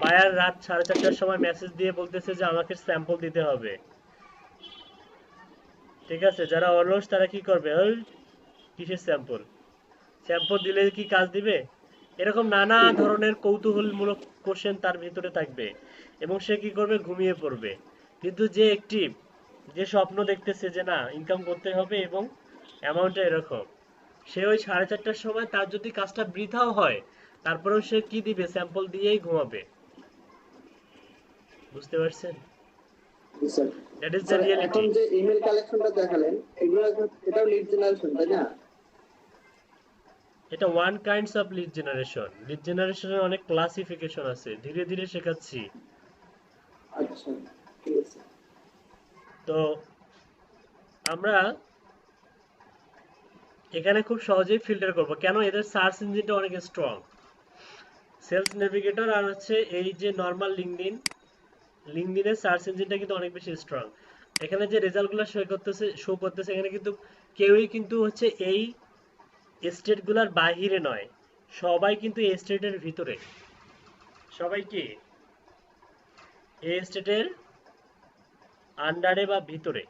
বায়ার রাত 4:30টার সময় মেসেজ দিয়ে বলতেছে যে আমাকে স্যাম্পল দিতে হবে। ঠিক আছে, যারা অলস তারা কি করবে, ওই কিসের স্যাম্পল, স্যাম্পল দিলে কি কাজ দিবে? এরকম নানা ধরনের কৌতূহলমূলক কোশ্চেন তার ভিতরে থাকবে, এবং সে কি করবে, ঘুমিয়ে পড়বে। কিন্তু যে অ্যাক্টিভ, যে স্বপ্ন দেখতেছে যে না ইনকাম করতে হবে এবং অ্যামাউন্টটা এরকম, সে ওই 4:30টার সময় তার যদি কাজটা বৃথাও হয়, তারপরেও সে কি দিবে, স্যাম্পল দিয়েই ঘুমাবে। বুঝতে পারছেন? That is the reality. এখন যে ইমেল কালেকশনটা দেখালেন, এগুলো এটাও লিড জেনারেশন, তাই না? এটা one kinds of lead generation. Lead জেনারেশনের অনেক ক্লাসিফিকেশন আছে, ধীরে ধীরে শেখাচ্ছি। আচ্ছা, ঠিক আছে। তো আমরা এখানে খুব সহজেই ফিল্টার করব, কেন? এদের সার্চ ইঞ্জিনটা অনেক স্ট্রং। সেলস নেভিগেটর আর হচ্ছে এই যে নর্মাল লিঙ্কডইনের সার্চ ইঞ্জিনটা কিন্তু অনেক বেশি স্ট্রং। এখানে যে রেজাল্টগুলো শো করতেছে এখানে কিন্তু কেউই কিন্তু হচ্ছে এই স্টেটগুলোর বাহিরে নয়, সবাই কিন্তু এই স্টেটের ভিতরে। সবাই কি এই স্টেটের আন্ডারে বা ভিতরে।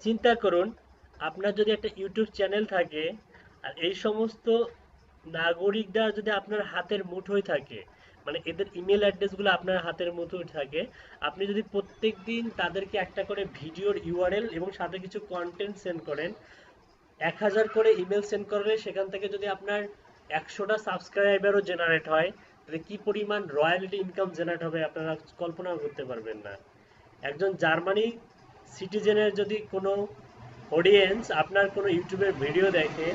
চিন্তা করুন, আপনার যদি একটা ইউটিউব চ্যানেল থাকে আর এই সমস্ত নাগরিকরা যদি আপনার হাতের মুঠোয় থাকে, মানে এদের ইমেল অ্যাড্রেসগুলো আপনার হাতের মুঠোয় থাকে, আপনি যদি প্রত্যেকদিন তাদেরকে একটা করে ভিডিওর ইউআরএল এবং সাথে কিছু কন্টেন্ট সেন্ড করেন, 1000 করে ইমেল সেন্ড করলে সেখান থেকে যদি আপনার 100টা সাবস্ক্রাইবারও জেনারেট হয়, তাহলে কি পরিমাণ রয়্যালটি ইনকাম জেনারেট হবে আপনারা কল্পনাও করতে পারবেন না। একজন জার্মানি সিটিজেনের যদি কোনো অডিয়েন্স আপনার কোনো ইউটিউবের ভিডিও দেখে,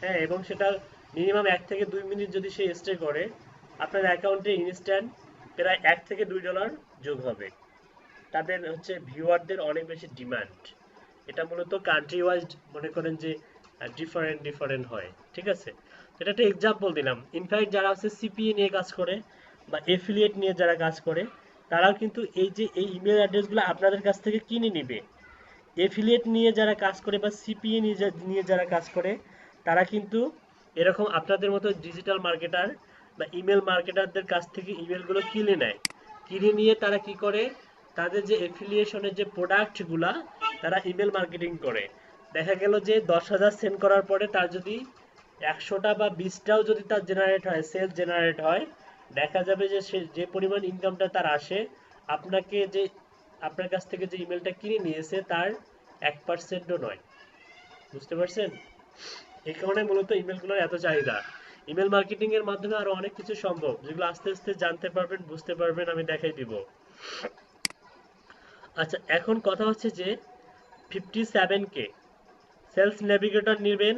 হ্যাঁ, এবং সেটা মিনিমাম 1 থেকে 2 মিনিট যদি সে স্টে করে, আপনার অ্যাকাউন্টে ইনস্ট্যান্ট প্রায় $1 থেকে $2 যোগ হবে। তাদের হচ্ছে ভিউয়ারদের অনেক বেশি ডিমান্ড। এটা মূলত কান্ট্রি ওয়াইজ মনে করেন যে ডিফারেন্ট হয়, ঠিক আছে। এটা একটা এক্সাম্পল দিলাম। ইনফ্যাক্ট যারা হচ্ছে সিপিএ নিয়ে কাজ করে বা এফিলিয়েট নিয়ে যারা কাজ করে, তারাও কিন্তু এই যে এই ইমেল অ্যাড্রেসগুলো আপনাদের কাছ থেকে কিনে নিবে। এফিলিয়েট নিয়ে যারা কাজ করে বা সিপিএ নিয়ে যারা কাজ করে, তারা কিন্তু এরকম আপনাদের মতো ডিজিটাল মার্কেটার বা ইমেল মার্কেটারদের কাছ থেকে ইমেলগুলো কিনে নেয়। কিনে নিয়ে তারা কি করে, তাদের যে এফিলিয়েশনের যে প্রোডাক্টগুলা তারা ইমেল মার্কেটিং করে। দেখা গেল যে 10,000 সেন্ড করার পরে তার যদি 100টা বা 20টাও যদি তার জেনারেট হয়, সেলস জেনারেট হয়, দেখা যাবে যে সে যে পরিমাণ ইনকামটা তার আসে, আপনাকে যে আপনার কাছ থেকে যে ইমেলটা কিনে নিয়েছে তার 1%ও নয়। বুঝতে পারছেন? এই কারণে মূলত ইমেলগুলোর এত চাহিদা। ইমেল মার্কেটিং এর মাধ্যমে আরো অনেক কিছু সম্ভব, যেগুলো আস্তে আস্তে জানতে পারবেন, বুঝতে পারবেন, আমি দেখাই দিব। আচ্ছা, এখন কথা হচ্ছে যে 57K সেলস নেভিগেটর নেবেন,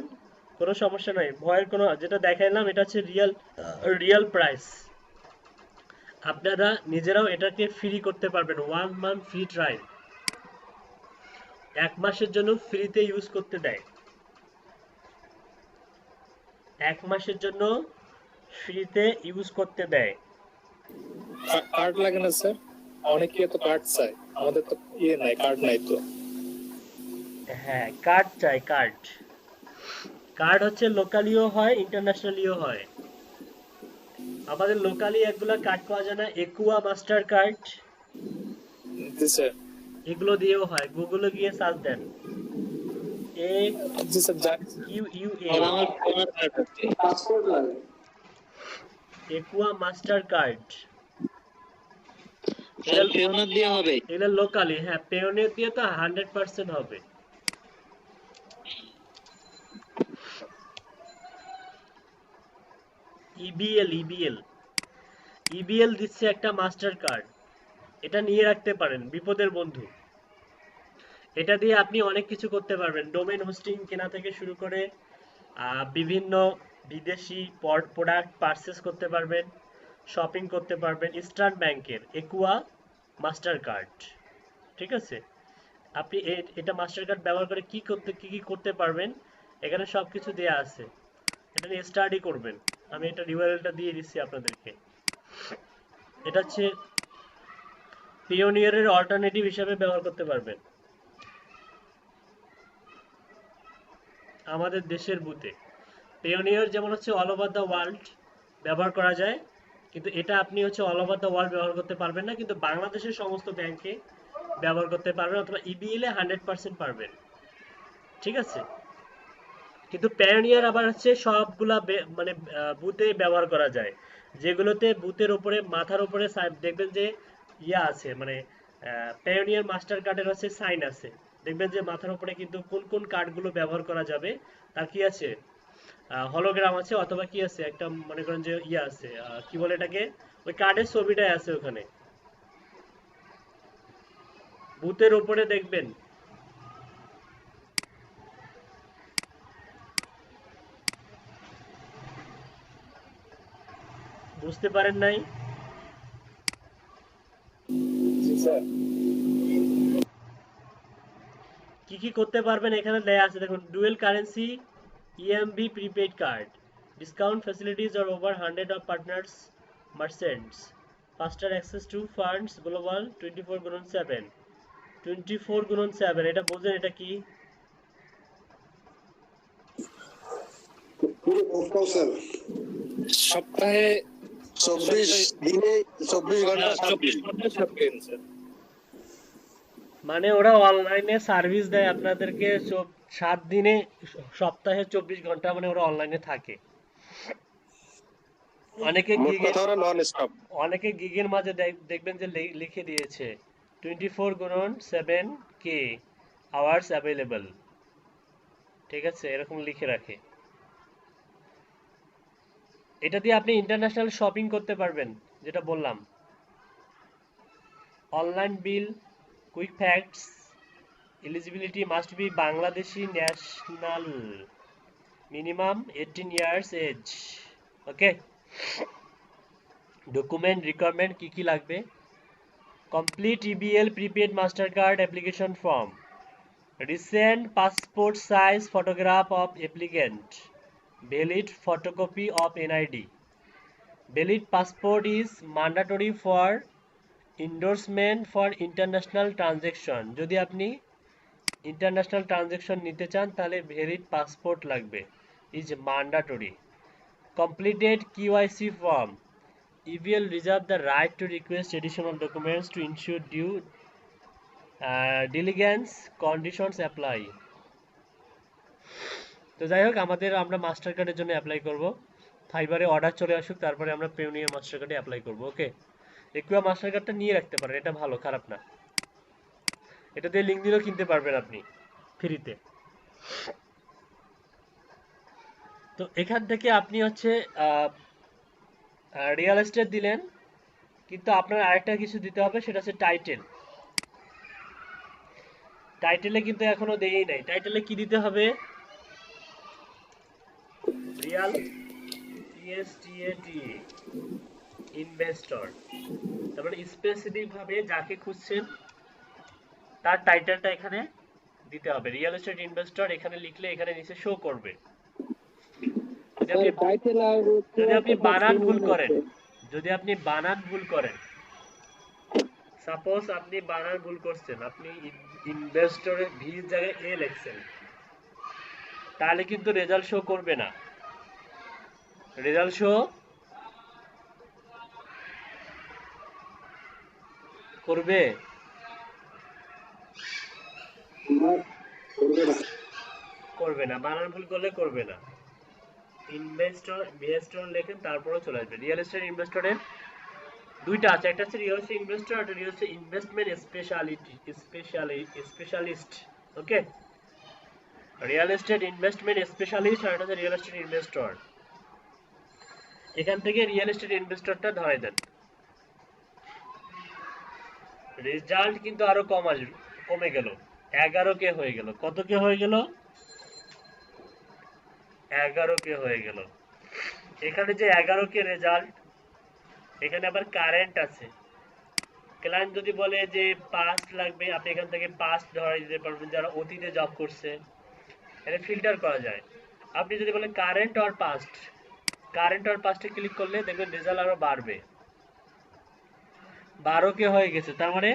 কোনো সমস্যা নাই, ভয়ের কোনো, যেটা দেখাইলাম এটা হচ্ছে রিয়েল প্রাইস। আপনারা নিজেরাও এটাকে ফ্রি করতে পারবেন, 1 মান্থ ফ্রি ট্রায়াল, 1 মাসের জন্য ফ্রিতে ইউজ করতে দেয়। 1 মাসের জন্য ফ্রিতে ইউজ করতে দেয়। কার্ড লাগে না স্যার? অনেকে তো কার্ড চায়, আমাদের তো নাই, কার্ড নাই তো। হ্যাঁ, কার্ড চাই। কার্ড হচ্ছে লোকালিও হয়, ইন্টারন্যাশনালিও হয়। আমাদের লোকালি একগুলা কার্ড পাওয়া যায় না, একুয়া মাস্টার কার্ড, জি স্যার। এগুলো দিয়েও হয়। গুগলে গিয়ে সার্চ দেন জি স্যার, জানি। AQUA, পাসপোর্ট লাগে। Aqua master card. পেওনার দিয়ে হবে? এগুলো লোকালি, হ্যাঁ, পেওনিয়ার দিয়ে তো 100% হবে। ইবিএল দিচ্ছে একটা মাস্টার কার্ড, এটা নিয়ে রাখতে পারেন, বিপদের বন্ধু। এটা দিয়ে আপনি অনেক কিছু করতে পারবেন, ডোমেন হোস্টিং কেনা থেকে শুরু করে বিভিন্ন বিদেশি প্রোডাক্ট পারচেস করতে পারবেন, শপিং করতে পারবেন। ইস্টার্ন ব্যাংকের একুয়া মাস্টার কার্ড, ঠিক আছে। আপনি এটা মাস্টার কার্ড ব্যবহার করে কি করতে পারবেন, এখানে সবকিছু দেয়া আছে, এটা নিয়ে স্টাডি করবেন। আমি এটা ইউআরএলটা দিয়ে দিচ্ছি আপনাদেরকে। এটা হচ্ছে পিওনিয়ারের অল্টারনেটিভ হিসেবে ব্যবহার করতে পারবেন আমাদের দেশের বুথে। পিওনিয়ার যেমন হচ্ছে অল ওভার দ্য ওয়ার্ল্ড ব্যবহার করা যায়, কিন্তু এটা আপনি হচ্ছে অল ওভার দ্য ওয়ার্ল্ড ব্যবহার করতে পারবেন না, কিন্তু বাংলাদেশের সমস্ত ব্যাংকে ব্যবহার করতে পারবেন, অথবা ইবিএল এ 100% পারবেন, ঠিক আছে। কিন্তু পিওনিয়ার আবার হচ্ছে সবগুলা মানে বুথে ব্যবহার করা যায়, যেগুলোতে বুথের উপরে মাথার উপরে দেখবেন যে ইয়া আছে, মানে পিওনিয়ার মাস্টার কার্ডের হচ্ছে সাইন আছে, দেখবেন যে মাথার উপরে কিন্তু কোন কোন কার্ডগুলো ব্যবহার করা যাবে তার কি আছে, হলোগ্রাম আছে, অথবা কি আছে একটা মনে করেন যে ইয়া আছে, কি বলে এটাকে, ওই কার্ডের ছবিটাই আছে ওখানে বুথের উপরে দেখবেন। বুঝতে পারেন নাই? জি স্যার। কি কি করতে পারবেন এখানে দেয়া আছে দেখুন। Dual currency EMB prepaid card, discount facilities আর over 100 of partners merchants, faster access to funds global 24x7। 24x7 এটা বোঝেন এটা কি? পুরো বক্তাও স্যার, সপ্তাহে 24 দিনে 24 ঘন্টা 7 দিন। 7 দিন স্যার। মানে ওরা অনলাইনে সার্ভিস দেয় আপনাদেরকে 7 দিনে, সপ্তাহে 24 ঘন্টা, মানে ওরা অনলাইনে থাকে। অনেকে মোট গিগে কথা ওরা নন স্টপ। অনেকে গিগের মাঝে দেখবেন যে লিখে দিয়েছে 24x7 আওয়ার্স অ্যাভেলেবল, ঠিক আছে, এরকম লিখে রাখে। এটা দিয়ে আপনি ইন্টারন্যাশনাল শপিং করতে পারবেন, যেটা বললাম। Online bill, quick facts, eligibility must be Bangladeshi national, minimum 18 years age. Okay, document requirement কি কি লাগবে? Complete EBL prepaid master card application form, recent passport size photograph of applicant, valid photocopy of NID. Valid passport is mandatory for endorsement for international transaction. যদি আপনি international transaction নিতে চান তাহলে valid passport লাগবে, is mandatory. Completed QIC form. EVL reserve the right to request additional documents to ensure due diligence. Conditions apply. তো যাই হোক, আমরা মাস্টার কার্ডের জন্য অ্যাপ্লাই করব। ফাইবারে অর্ডার চলে আসুক, তারপরে আমরা পেওনিয়ার মাস্টার কার্ডে অ্যাপ্লাই করব। ওকে, একুয়া মাস্টার কার্ডটা নিয়ে রাখতে পারেন, এটা ভালো, খারাপ না। এটা দিয়ে লিঙ্ক দিলেও কিনতে পারবেন আপনি ফ্রিতে। তো এখান থেকে আপনি হচ্ছে রিয়েল এস্টেট দিলেন, কিন্তু আপনার আরেকটা কিছু দিতে হবে, সেটা হচ্ছে টাইটেল। টাইটেলে কিন্তু এখনো দেই নাই। টাইটেলে কি দিতে হবে? রিয়াল ইএসটিএটি ইনভেস্টর, তারপরে স্পেসিফিক ভাবে যাকে খুঁজছেন তার টাইটেলটা এখানে দিতে হবে। রিয়েল এস্টেট ইনভেস্টর এখানে লিখলে এখানে নিচে শো করবে। যদি আপনি বানান ভুল করেন, সাপোজ আপনি বানান ভুল করছেন, আপনি ইনভেস্টরের ভির জায়গায় এ লিখছেন, তাহলে কিন্তু রেজাল্ট শো করবে না। রেজাল্ট শো করবে করবে না, বানান ভুল করলে করবে না। ইনভেস্টর লেখেন, তারপরে চলে আসবে। রিয়েল এস্টেট ইনভেস্টরের দুইটা আছে, একটা হচ্ছে রিয়েল এস্টেট ইনভেস্টর, আর একটা হচ্ছে ইনভেস্টমেন্ট স্পেশালিস্ট। ওকে, রিয়েল এস্টেট ইনভেস্টমেন্ট স্পেশালিস্ট আর একটা হচ্ছে রিয়েল এস্টেট ইনভেস্টর। এখান থেকে রিয়েল এস্টেট ইনভেস্টরটা ধরাই দেন। রেজাল্ট কিন্তু আরো কমে গেল, 11K হয়ে গেল। কত কে হয়ে গেল? 11K হয়ে গেল। এখানে যে 11K রেজাল্ট, এখানে আবার কারেন্ট আছে। ক্লায়েন্ট যদি বলে যে পাস্ট লাগবে, আপনি এখান থেকে পাস্ট ধরাই দিতে পারবেন, যারা অতীতে জব করছে, এটা ফিল্টার করা যায়। আপনি যদি বলেন কারেন্ট আর পাস্টে ক্লিক করলে দেখবেন রেজাল্ট আরো বাড়বে। 12K হয়ে গেছে। তার মানে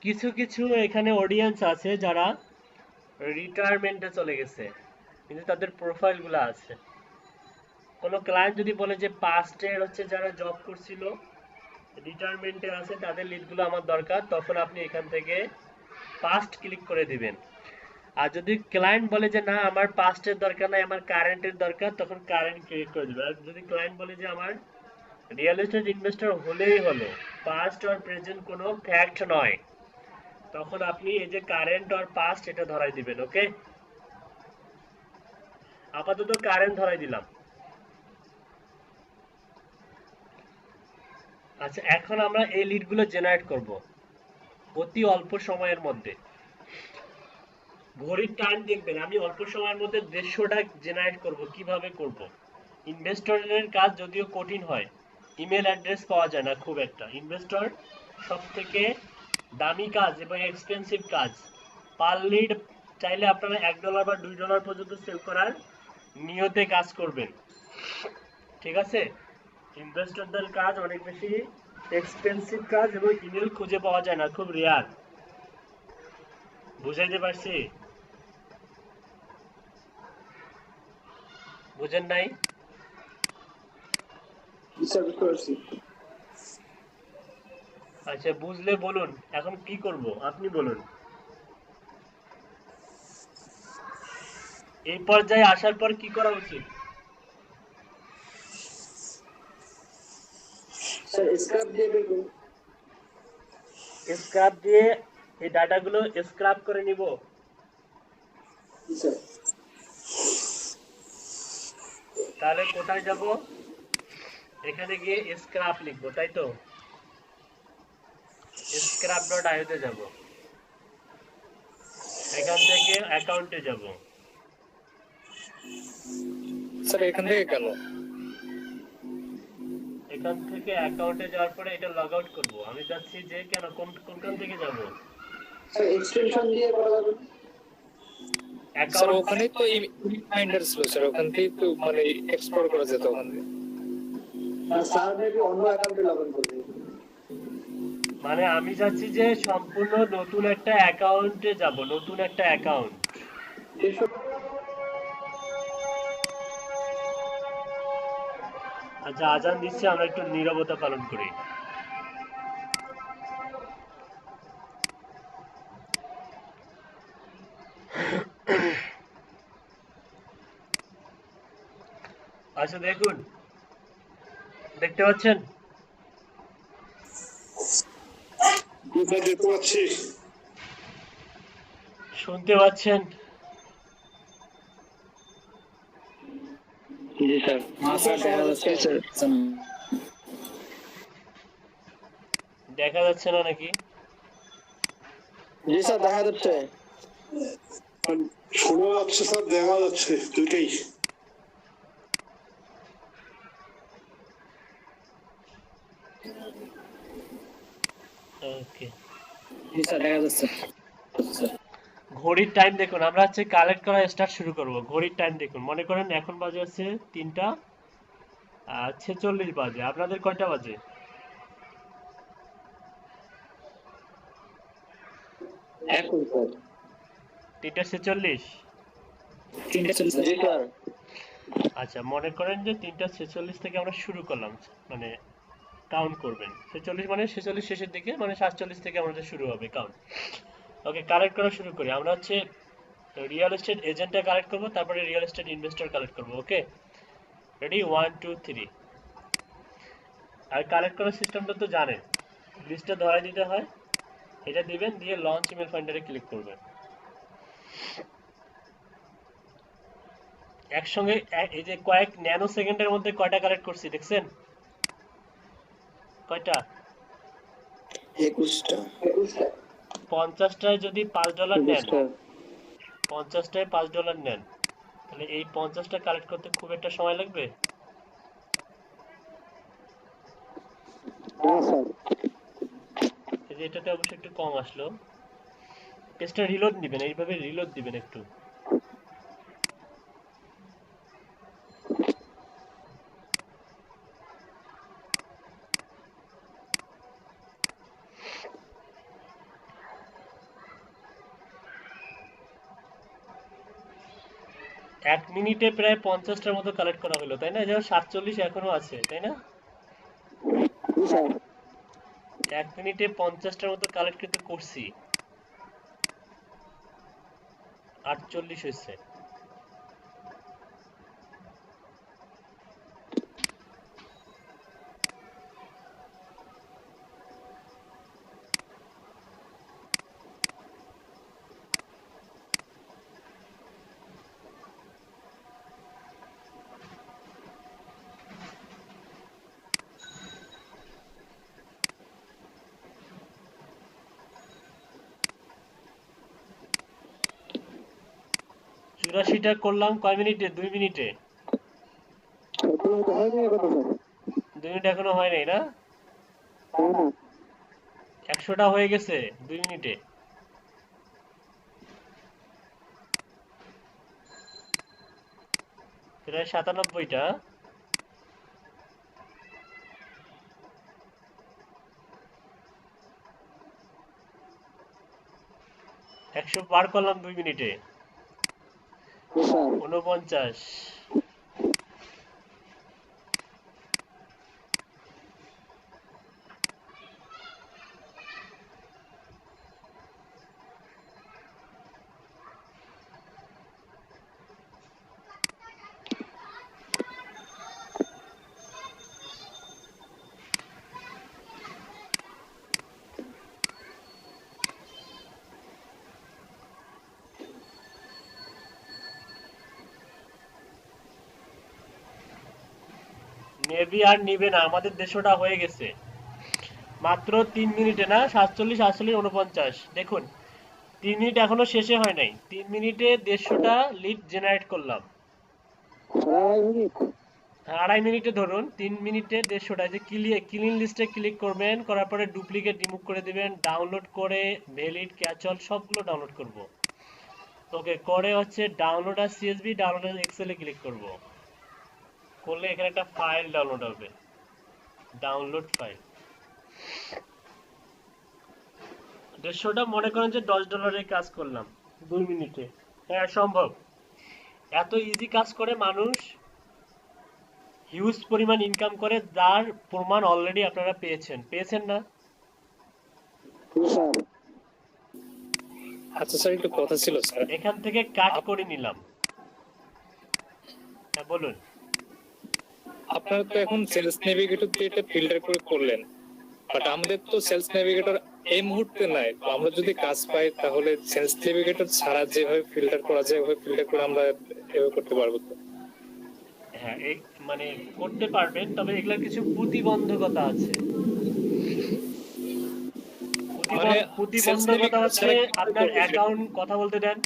কিছু কিছু এখানে অডিয়েন্স আছে যারা রিটায়ারমেন্টে চলে গেছে, কিন্তু তাদের প্রোফাইল গুলো আছে। কোনো ক্লায়েন্ট যদি বলে যে পাস্টের হচ্ছে যারা জব করছিল রিটায়ারমেন্টে আছে, তাদের লিডগুলো আমার দরকার, তখন আপনি এখান থেকে পাস্ট ক্লিক করে দিবেন। আর যদি ক্লায়েন্ট বলে যে না আমার পাস্টের দরকার নাই, আমার কারেন্টের দরকার, তখন কারেন্ট ক্লিক করে দিবেন। আর যদি ক্লায়েন্ট বলে যে আমার রিয়েল এস্টেট ইনভেস্টর হলেই হলো, পাস্ট আর প্রেজেন্ট কোনো ফ্যাক্ট নয়, তখন আপনি এই যে কারেন্ট আর পাস্ট এটা ধরাই দিবেন। ওকে, আপাতত কারেন্ট ধরাই দিলাম। আচ্ছা, এখন আমরা এই লিডগুলো জেনারেট করব অতি অল্প সময়ের মধ্যে। ঘড়ির টাইম দেখবেন, আমি অল্প সময়ের মধ্যে 150টা জেনারেট করব। কিভাবে করব? ইনভেস্টরের কাজ যদিও কঠিন হয়, ইমেল অ্যাড্রেস পাওয়া যায় না খুব একটা। ইনভেস্টর সব থেকে দামি কাজ এবং এক্সপেন্সিভ কাজ। পার লিড চাইলে আপনারা $1 বা $2 পর্যন্ত সেভ করার নিয়তে কাজ করবেন, ঠিক আছে? ইনভেস্টরদের কাজ অনেক বেশি এক্সপেন্সিভ কাজ এবং ইমেল খুঁজে পাওয়া যায় না, খুব রেয়ার। বুঝাইতে পারছি? বুঝেন নাই? আচ্ছা, বুঝলে বলুন। এখন কি করব আপনি বলুন। এই পর্যায়ে আসার পর কি করা উচিত? স্যার স্ক্রাব দিয়ে বের করুন। স্ক্রাব দিয়ে এই ডাটাগুলো স্ক্রাব করে নিব। জি স্যার। তাহলে কোথায় যাব? এখানে গিয়ে স্ক্রাব লিখবো, তাই তো? স্ক্রাব ডট আইওতে যাব, এখান থেকে অ্যাকাউন্টে যাব। স্যার এখান থেকে কেন? এখান থেকে অ্যাকাউন্টে যাওয়ার পরে এটা লগ আউট করবো। আমি চাচ্ছি যে কেন কোনখান থেকে যাব? স্যার এক্সটেনশন দিয়ে করা যাবে না? স্যার অ্যাকাউন্ট ওখানেই তো রিমাইন্ডার ছিল স্যার, ওখান থেকেই তো মানে এক্সপ্লোর করা যেত ওখান থেকে। স্যার মেবি অন্য অ্যাকাউন্টে লগ ইন করবে। মানে আমি চাচ্ছি যে সম্পূর্ণ নতুন একটা অ্যাকাউন্টে যাব, নতুন একটা অ্যাকাউন্ট। এসব আচ্ছা, আজান দিচ্ছে, আমরা একটু নীরবতা পালন করি। আচ্ছা দেখুন, দেখতে পাচ্ছেন? জি স্যার, দেখতে পাচ্ছি। শুনতে পাচ্ছেন? জি স্যার। স্যার, দেখা জি স্যার। দেখা যাচ্ছে না নাকি? জি স্যার, দেখা যাচ্ছে। শোনা যাচ্ছে স্যার, দেখা যাচ্ছে, দুইটাই। ওকে। জি স্যার, দেখা যাচ্ছে। ঘড়ির টাইম দেখুন, আমরা হচ্ছে কালেক্ট করা স্টার্ট শুরু করব। ঘড়ির টাইম দেখুন, মনে করেন এখন বাজে আছে 3টা 46 বাজে। আপনাদের কয়টা বাজে? এখন স্যার 3টা 46। 3:40। জি স্যার। আচ্ছা, মনে করেন যে 3টা 46 থেকে আমরা শুরু করলাম, মানে কাউন্ট করবেন। 46 মানে 46 শেষের দিকে, মানে 47 থেকে আমাদের শুরু হবে কাউন্ট। ওকে, কালেক্ট করা শুরু করি। আমরা হচ্ছে রিয়েল এস্টেট এজেন্টটা কালেক্ট করব, তারপরে রিয়েল এস্টেট ইনভেস্টর কালেক্ট করব। ওকে, রেডি? 1 2 3। আর কালেক্ট করার সিস্টেমটা তো জানেন, লিস্টে ধরাই দিতে হয়, এটা দিবেন, দিয়ে লঞ্চ ইমেল ফাইন্ডারে ক্লিক করবেন। একসঙ্গে এই যে কয়েক ন্যানো সেকেন্ডের মধ্যে কয়টা কালেক্ট করছি দেখছেন? কয়টা? 21টা। 50টায় যদি $5 জি নেন, স্যার। 50টায় $5 নেন, তাহলে এই 50টা কালেক্ট করতে খুব একটা সময় লাগবে? না স্যার। এই যে এটাতে অবশ্য একটু কম আসলো। পেজটা রিলোড দিবেন, এইভাবে রিলোড দিবেন একটু। এক মিনিটে প্রায় 50টার মতো কালেক্ট করা হলো, তাই না? যেমন 47 এখনো আছে, তাই না? জি স্যার। 1 মিনিটে 50টার মতো কালেক্ট কিন্তু করছি। 48 হয়েছে। চুরাশিটা করলাম কয় মিনিটে? 2 মিনিটে। 2 মিনিট এখনো হয় নাই না? 100টা হয়ে গেছে 2 মিনিটে। প্রায় 97টা। 100 পার করলাম 2 মিনিটে। 49। নেভি আর নিবে না, আমাদের 150টা হয়ে গেছে মাত্র 3 মিনিটে, না 47 48 49। দেখুন 3 মিনিট এখনো শেষে হয় নাই, 3 মিনিটে 150টা লিড জেনারেট করলাম। 2.5 মিনিটে ধরুন, 3 মিনিটে 150টা। যে ক্লিন লিস্টে ক্লিক করবেন, করার পরে ডুপ্লিকেট রিমুভ করে দিবেন, ডাউনলোড করে ভ্যালিড ক্যাচল সবগুলো ডাউনলোড করব। ওকে করে হচ্ছে ডাউনলোড আর সিএসভি, ডাউনলোড আর এক্সেলে ক্লিক করব, করলে এখানে একটা ফাইল ডাউনলোড হবে, ডাউনলোড ফাইল। 150টা মনে করেন যে $10 কাজ করলাম 2 মিনিটে। হ্যাঁ সম্ভব, এত ইজি কাজ করে মানুষ হিউজ পরিমাণ ইনকাম করে, যার প্রমাণ অলরেডি আপনারা পেয়েছেন না? আচ্ছা স্যার, একটু কথা ছিল স্যার। এখান থেকে কাট করে নিলাম। হ্যাঁ বলুন। আপনারা তো এখন সেলস নেভিগেটর দিয়ে এটা ফিল্টার করে করলেন, বাট আমাদের তো সেলস নেভিগেটর এই মুহূর্তে নাই। তো আমরা যদি কাজ পাই তাহলে সেলস নেভিগেটর ছাড়া যেভাবে ফিল্টার করা যায় ওইভাবে ফিল্টার করে আমরা এভাবে করতে পারবো তো? হ্যাঁ এই মানে করতে পারবেন, তবে এগুলোর কিছু প্রতিবন্ধকতা আছে। মানে প্রতিবন্ধকতা হচ্ছে আপনার অ্যাকাউন্ট, কথা বলতে দেন।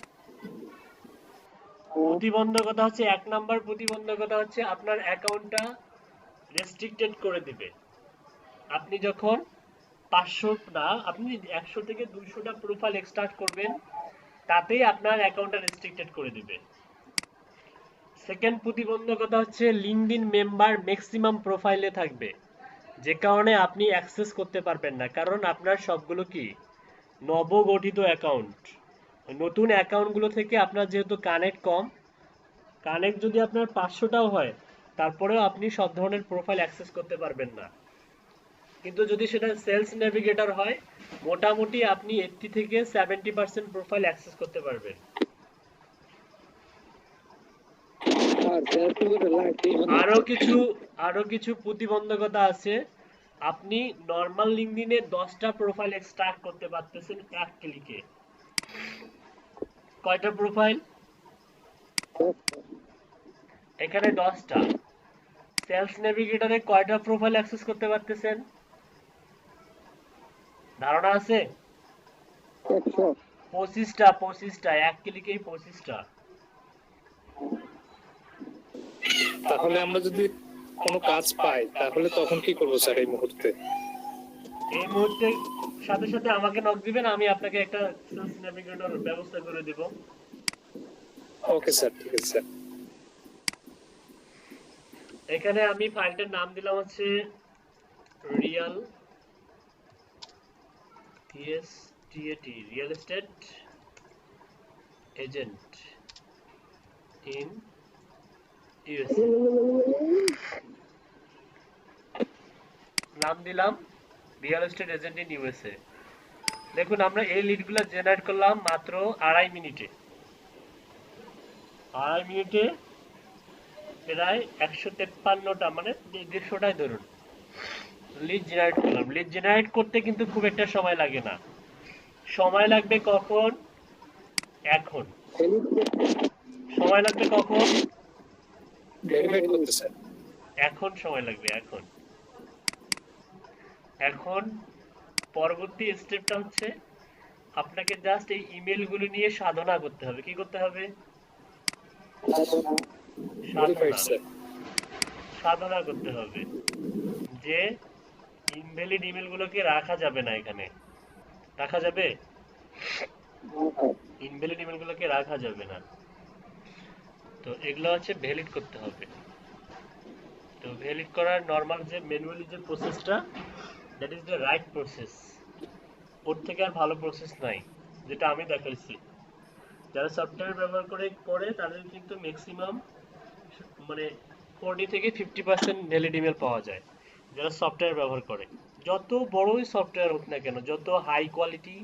প্রতিবন্ধকতা হচ্ছে 1 নাম্বার প্রতিবন্ধকতা হচ্ছে আপনার অ্যাকাউন্টটা রেস্ট্রিক্টেড করে দিবে। আপনি যখন 500 না, আপনি 100 থেকে 200টা প্রোফাইল এক্সট্রাক্ট করবেন, তাতেই আপনার অ্যাকাউন্টটা রেস্ট্রিক্টেড করে দিবে। সেকেন্ড প্রতিবন্ধকতা হচ্ছে লিঙ্কডইন মেম্বার ম্যাক্সিমাম প্রোফাইলে থাকবে, যে কারণে আপনি অ্যাক্সেস করতে পারবেন না, কারণ আপনার সবগুলো কি নবগঠিত অ্যাকাউন্ট। নতুন অ্যাকাউন্টগুলো থেকে আপনার যেহেতু কানেক্ট কম, কানেক্ট যদি আপনার 500টাও হয় তারপরেও আপনি সব ধরনের প্রোফাইল অ্যাক্সেস করতে পারবেন না। কিন্তু যদি সেটা সেলস নেভিগেটর হয়, মোটামুটি আপনি 80 থেকে 70% প্রোফাইল অ্যাক্সেস করতে পারবেন। আরো কিছু প্রতিবন্ধকতা আছে। আপনি নরমাল লিঙ্কডইনে 10টা প্রোফাইল এক্সট্রাক্ট করতে পারতেছেন এক ক্লিকে। কয়টা প্রোফাইল? এখানে 10টা। সেলস নেভিগেটরে কয়টা প্রোফাইল অ্যাক্সেস করতে পারতেছেন ধারণা আছে? 25টা, এক ক্লিকেই 25টা। তাহলে আমরা যদি কোনো কাজ পাই তাহলে তখন কি করবো স্যার এই মুহূর্তে? এই মুহূর্তে সাথে সাথে আমাকে নক দিবেন, আমি আপনাকে একটা সেলস নেভিগেটর ব্যবস্থা করে দেব। ওকে স্যার, ঠিক আছে স্যার। এখানে আমি ফাইলটার নাম দিলাম হচ্ছে real real estate agent in USA. নাম দিলাম real estate agent in USA. দেখুন আমরা এই লিডগুলো জেনারেট করলাম মাত্র 2.5 মিনিটে। 2.5 মিনিটে প্রায় 153টা, মানে 150টাই ধরুন লিড জেনারেট করলাম। লিড জেনারেট করতে কিন্তু খুব একটা সময় লাগে না। সময় লাগবে কখন? এখন। সময় লাগবে কখন? ভেরিফাই করতে স্যার। এখন সময় লাগবে, এখন। এখন পরবর্তী স্টেপটা হচ্ছে আপনাকে জাস্ট এই ইমেলগুলো নিয়ে সাধনা করতে হবে। কি করতে হবে? সাধনা করতে হবে যে ইনভ্যালিড ইমেলগুলোকে রাখা যাবে না। এখানে রাখা যাবে? ইনভ্যালিড ইমেলগুলোকে রাখা যাবে না। তো এগুলো হচ্ছে ভ্যালিড করতে হবে। তো ভ্যালিড করার নরমাল যে ম্যানুয়ালি যে প্রসেসটা, that is the right process. ওর থেকে আর ভালো প্রসেস নাই, যেটা আমি দেখাইছি। যারা সফটওয়্যার ব্যবহার করে তাদের কিন্তু ম্যাক্সিমাম মানে 40 থেকে 50% ভ্যালিড ইমেল পাওয়া যায় যারা সফটওয়্যার ব্যবহার করে। যত বড়ই সফটওয়্যার হোক না কেন, যত হাই কোয়ালিটি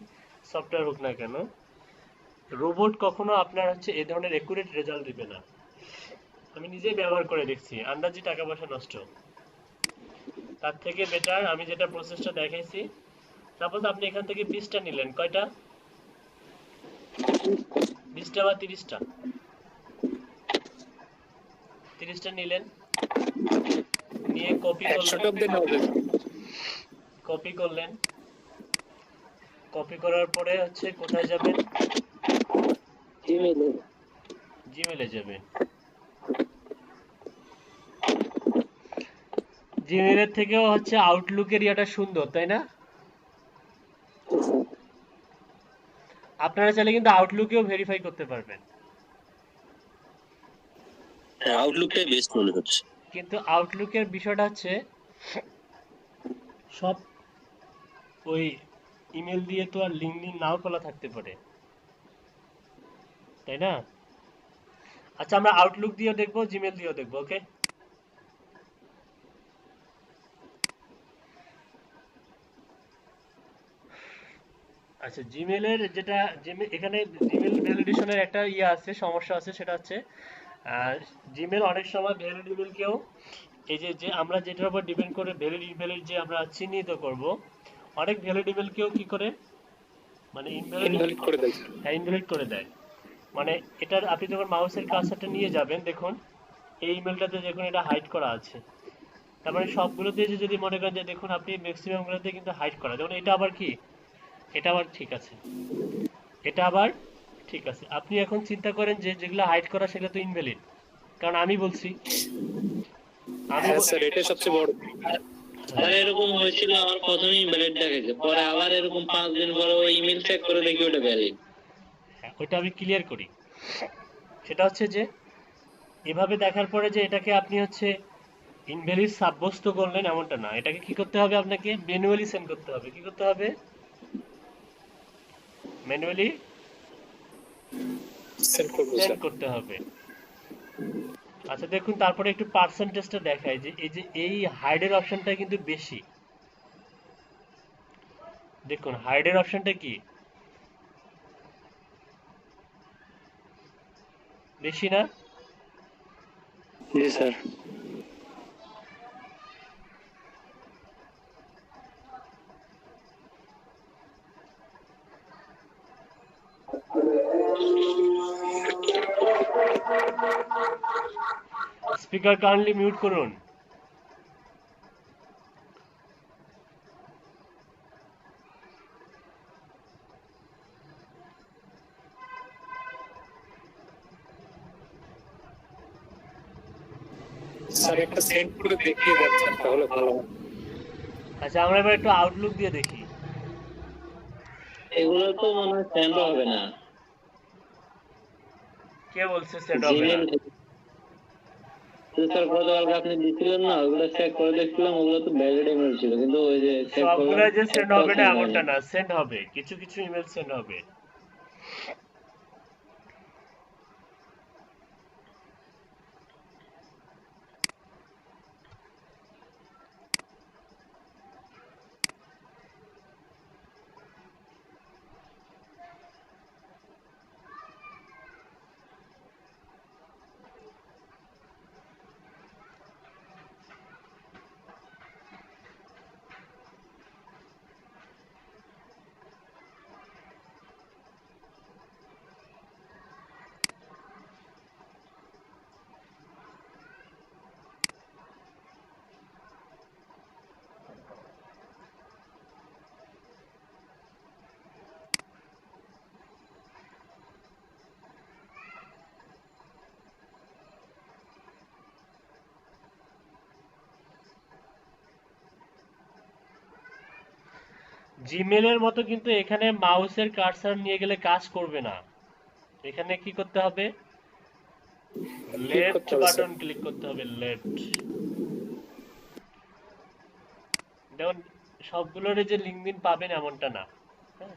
সফটওয়্যার হোক না কেন, রোবট কখনো আপনার হচ্ছে এই ধরনের একুরেট রেজাল্ট দিবে না। আমি নিজেই ব্যবহার করে দেখছি, আন্দাজি টাকা পয়সা নষ্ট। তার থেকে বেটার আমি যেটা প্রসেসটা দেখাইছি, সাপোজ আপনি এখান থেকে 20টা নিলেন, কয়টা? 20টা বা 30টা? 30টা নিলেন, নিয়ে কপি 100টা করলেন, অব্দি নেওয়া যাবে। কপি করলেন, কপি করার পরে হচ্ছে কোথায় যাবেন? জিমেইলে। জিমেলে যাবেন। জিমেলের থেকেও হচ্ছে আউটলুকের ইয়াটা সুন্দর, তাই না? আপনারা চাইলে কিন্তু আউটলুকেও ভেরিফাই করতে পারবেন, হ্যাঁ, আউটলুকটাই বেস্ট মনে হচ্ছে। কিন্তু আউটলুকের বিষয়টা হচ্ছে সব ওই ইমেল দিয়ে তো আর লিঙ্কডিন নাও খোলা থাকতে পারে, তাই না? আচ্ছা, আমরা আউটলুক দিয়েও দেখবো, জিমেল দিয়েও দেখবো, ওকে? আচ্ছা, জিমেলের যেটা এখানে জিমেল ভ্যালিডেশনের একটা ইয়ে আছে, সমস্যা আছে, সেটা হচ্ছে জিমেল অনেক সময় ভ্যালিড ইমেলকেও এই যে যে আমরা যেটার উপর ডিপেন্ড করে ভ্যালিড ইমেলের যে আমরা চিহ্নিত করব, অনেক ভ্যালিড ইমেলকেও কি করে মানে ইনভ্যালিড করে দেয়। ইনভ্যালিড করে দেয়। মানে এটার আপনি যখন মাউসের কার্সারটা নিয়ে যাবেন, দেখুন এই ইমেলটাতে দেখুন এটা হাইড করা আছে। তার মানে সবগুলোতে যে যদি মনে করেন যে দেখুন আপনি ম্যাক্সিমাম গুলোতে কিন্তু হাইড করা, যেমন এটা আবার কি, এটা আবার ঠিক আছে, এটা আবার ঠিক আছে। আপনি এখন চিন্তা করেন যে যেগুলো হাইড করা সেগুলো তো ইনভ্যালিড, কারণ আমি বলছি, আমি হ্যাঁ স্যার, এটা সবচেয়ে বড়। আর এরকম হয়েছিল, আমার প্রথমেই ভ্যালিড দেখাইছে, পরে আবার এরকম 5 দিন পরে ওই ইমেল চেক করে দেখি ওটা ভ্যালিড। হ্যাঁ, ওইটা আমি ক্লিয়ার করি। সেটা হচ্ছে যে এভাবে দেখার পরে যে এটাকে আপনি হচ্ছে ইনভ্যালিড সাব্যস্ত করলেন এমনটা না, এটাকে কি করতে হবে, আপনাকে ম্যানুয়ালি সেন্ড করতে হবে। কি করতে হবে? ম্যানুয়ালি সেন্ড করবো সেন্ড স্যার। করতে হবে। আচ্ছা দেখুন, তারপরে একটু পার্সেন্টেজটা দেখায় যে এই হাইডের অপশনটা কিন্তু বেশি। দেখুন হাইডের অপশনটা কি বেশি না? জি স্যার। স্পিকার কাইন্ডলি মিউট করুন। স্যার একটা সেন্ড করে দেখিয়ে যাচ্ছেন তাহলে ভালো হয়। আচ্ছা, আমরা এবার একটু আউটলুক দিয়ে দেখি। এগুলো তো মনে হয় সেন্ড হবে না। কে বলছে সেন্ড হবে না? জিমেল স্যার গতকালকে আপনি দিছিলেন না, ওগুলো চেক করে দেখছিলাম, ওগুলো তো ভ্যালিড ইমেল ছিল, কিন্তু ওই যে চেক করলাম সবগুলো যে সেন্ড একটাও হবে না সেন্ড এমনটা হয়নি। না, সেন্ড হবে, কিছু কিছু ইমেল সেন্ড হবে। জিমেলের মতো কিন্তু এখানে মাউসের কার্সার নিয়ে গেলে কাজ করবে না। এখানে কি করতে হবে? ক্লিক লেফট করতে হবে স্যার। বাটন ক্লিক করতে হবে, লেফট। যেমন সবগুলোর যে লিঙ্কডিন পাবেন এমনটা না। হ্যাঁ,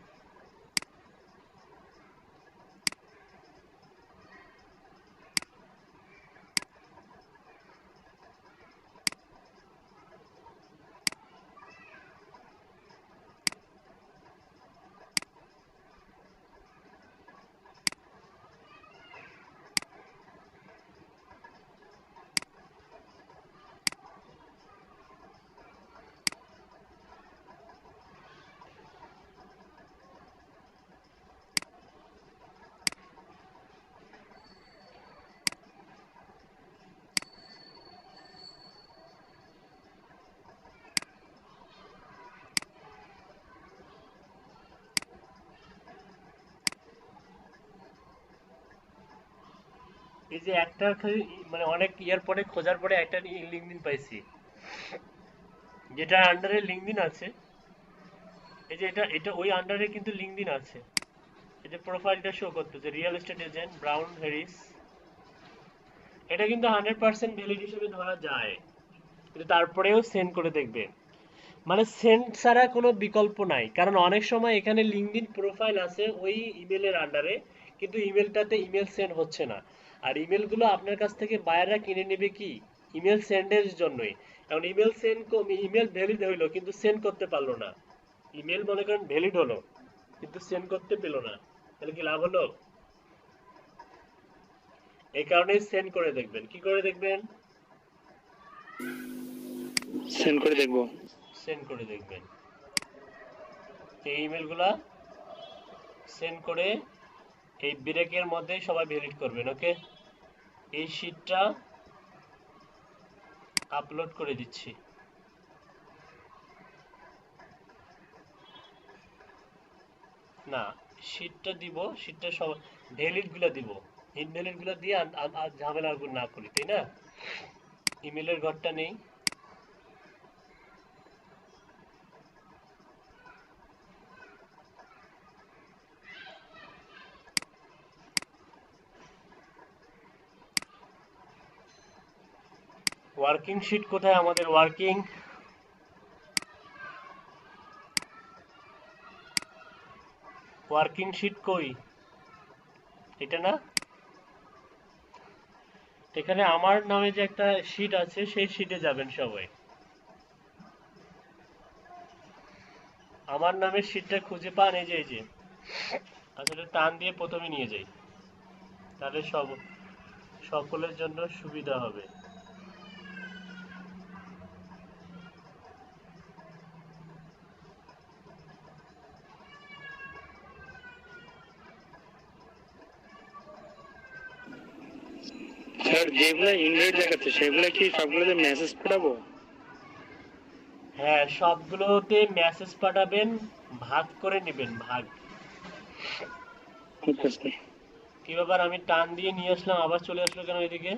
এই যে একটা মানে অনেক ইয়ার পরে খোঁজার পরে একটা লিঙ্কডিন পাইছি, যেটা আন্ডারে লিঙ্কডিন আছে। এই যে এটা এটা ওই আন্ডারে কিন্তু লিঙ্কডিন আছে। এই যে প্রোফাইলটা শো করতেছে real estate agent brown Harris, এটা কিন্তু 100% ভ্যালিড হিসেবে ধরা যায়, কিন্তু তারপরেও সেন্ড করে দেখবে। মানে সেন্ড ছাড়া কোনো বিকল্প নাই, কারণ অনেক সময় এখানে লিঙ্কডিন প্রোফাইল আছে ওই ইমেলের আন্ডারে, কিন্তু ইমেলটাতে ইমেল সেন্ড হচ্ছে না। আর ইমেলগুলো আপনার কাছ থেকে বায়াররা কিনে নেবে কি ইমেল সেন্ডের জন্যই। এখন ইমেল সেন্ড ইমেল ভ্যালিড হইলো কিন্তু সেন্ড করতে পারলো না। ইমেল মনে করেন ভ্যালিড হলো কিন্তু সেন্ড করতে পেলো না, তাহলে কি লাভ হলো? এই কারণেই সেন্ড করে দেখবেন। কি করে দেখবেন? সেন্ড করে দেখবো। সেন্ড করে দেখবেন। এই ইমেলগুলা সেন্ড করে এই ব্রেকের মধ্যে সবাই ভ্যালিড করবেন। ওকে, এই শীটটা আপলোড করে দিচ্ছি। না, শীটটা দিব, শীটটা সব ভ্যালিড গুলা দিব, ইনভ্যালিড গুলা দিয়ে আর ঝামেলা না করি, তাই না? ইমেলের ঘরটা নেই। ওয়ার্কিং শিট কোথায় আমাদের? ওয়ার্কিং শিট কই? এটা না, এখানে আমার নামে যে একটা শিট আছে সেই শিটে যাবেন সবাই। আমার নামের শিটটা খুঁজে পান, এই যে এই যে, আসলে টান দিয়ে প্রথমে নিয়ে যাই, তাহলে সকলের জন্য সুবিধা হবে। স্যার যেগুলো ইনভাইট দেখাচ্ছে সেগুলো কি সবগুলোতে মেসেজ পাঠাবো? হ্যাঁ, সবগুলোতে মেসেজ পাঠাবেন, ভাগ করে নেবেন, ভাগ। আচ্ছা স্যার। কি ব্যাপার, আমি টান দিয়ে নিয়ে আসলাম আবার চলে আসলো কেন এদিকে?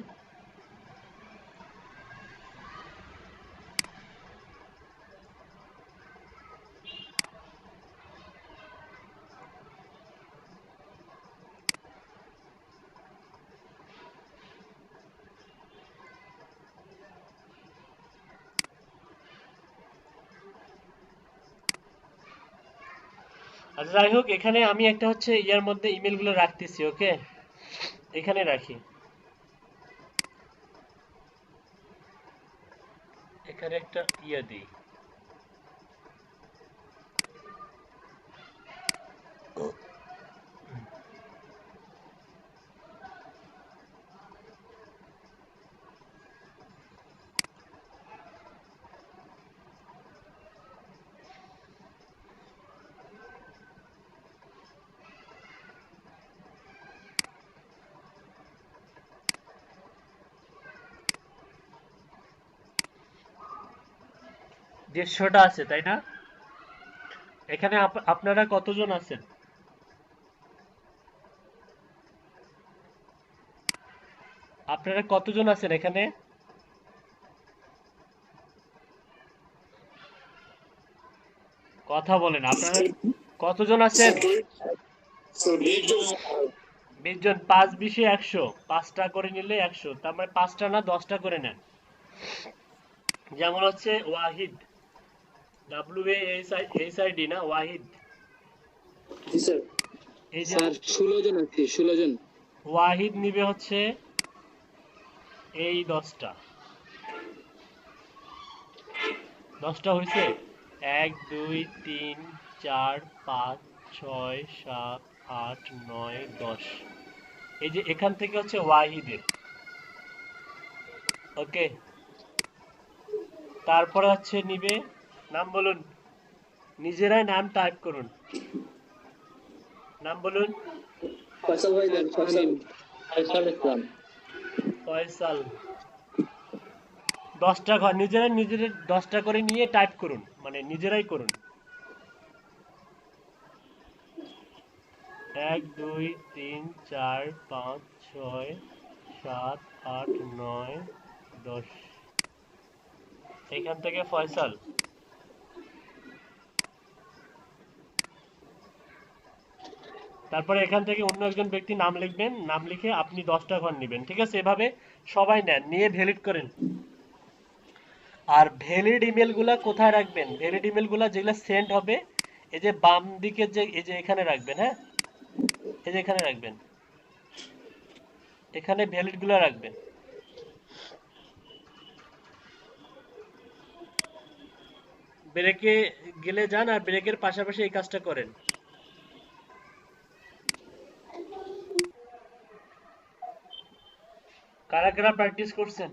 আচ্ছা যাই হোক, এখানে আমি একটা হচ্ছে ইয়ার মধ্যে ইমেলগুলো রাখতেছি। ওকে, এখানে রাখি, এখানে একটা ইয়ে দিই। দেড়শোটা আছে তাই না? এখানে আপনারা কতজন আছেন? আপনারা কতজন আছেন এখানে? কথা বলেন, আপনারা কতজন আছেন? স্যার 20 জন। 20 জন, 5 20 100, 5টা করে নিলে 100, তার মানে 5টা না 10টা করে নেন। যেমন হচ্ছে ওয়াহিদ, WAHID না, ওয়াহিদ। জি স্যার। এই যে স্যার 16 জন আছে, 16 জন। ওয়াহিদ নিবে হচ্ছে এই 10টা। 10টা হয়েছে? 1 2 3 4 5 6 7 8 9 10। এই যে এখান থেকে হচ্ছে ওয়াহিদের। ওকে, তারপরে হচ্ছে নিবে, নাম বলুন, নিজেরাই নাম টাইপ করুন, নাম বলুন। ফয়সাল ভাই দেন, ফয়সাল। ফয়সাল ইসলাম। ফয়সাল। 10টা ঘর নিজেরাই 10টা করে নিয়ে টাইপ করুন, মানে নিজেরাই করুন। 1 2 3 4 5 6 7, 8, 9, 10 এখান থেকে ফয়সাল। তারপরে এখান থেকে অন্য একজন ব্যক্তি নাম লিখবেন, নাম লিখে আপনি 10টা ঘর নেবেন, ঠিক আছে? এভাবে সবাই নেন, নিয়ে ভ্যালিড করেন। আর ভ্যালিড ইমেলগুলা কোথায় রাখবেন? ভ্যালিড ইমেলগুলা যেগুলো সেন্ড হবে, এই যে বাম দিকে যে এই যে এখানে রাখবেন, হ্যাঁ, এই যে এখানে রাখবেন, এখানে ভ্যালিডগুলো রাখবেন। ব্রেকে গেলে যান আর ব্রেকের পাশাপাশি এই কাজটা করেন। কারা কারা প্র্যাকটিস করছেন?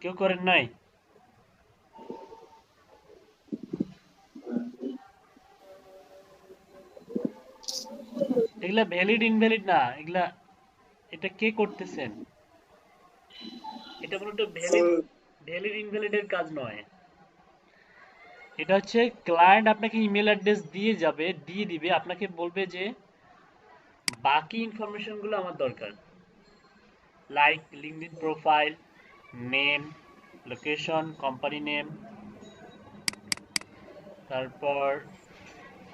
কেউ করেন নাই? এগুলা ভ্যালিড ইনভ্যালিড না, এগুলা এটা কে করতেছেন? এটা মূলত ভ্যালিড ইনভ্যালিডের কাজ নয়। এটা হচ্ছে ক্লায়েন্ট আপনাকে ইমেল অ্যাড্রেস দিয়ে দিবে, আপনাকে বলবে যে বাকি ইনফরমেশনগুলো আমার দরকার, like LinkedIn profile, name, location, company name, তারপর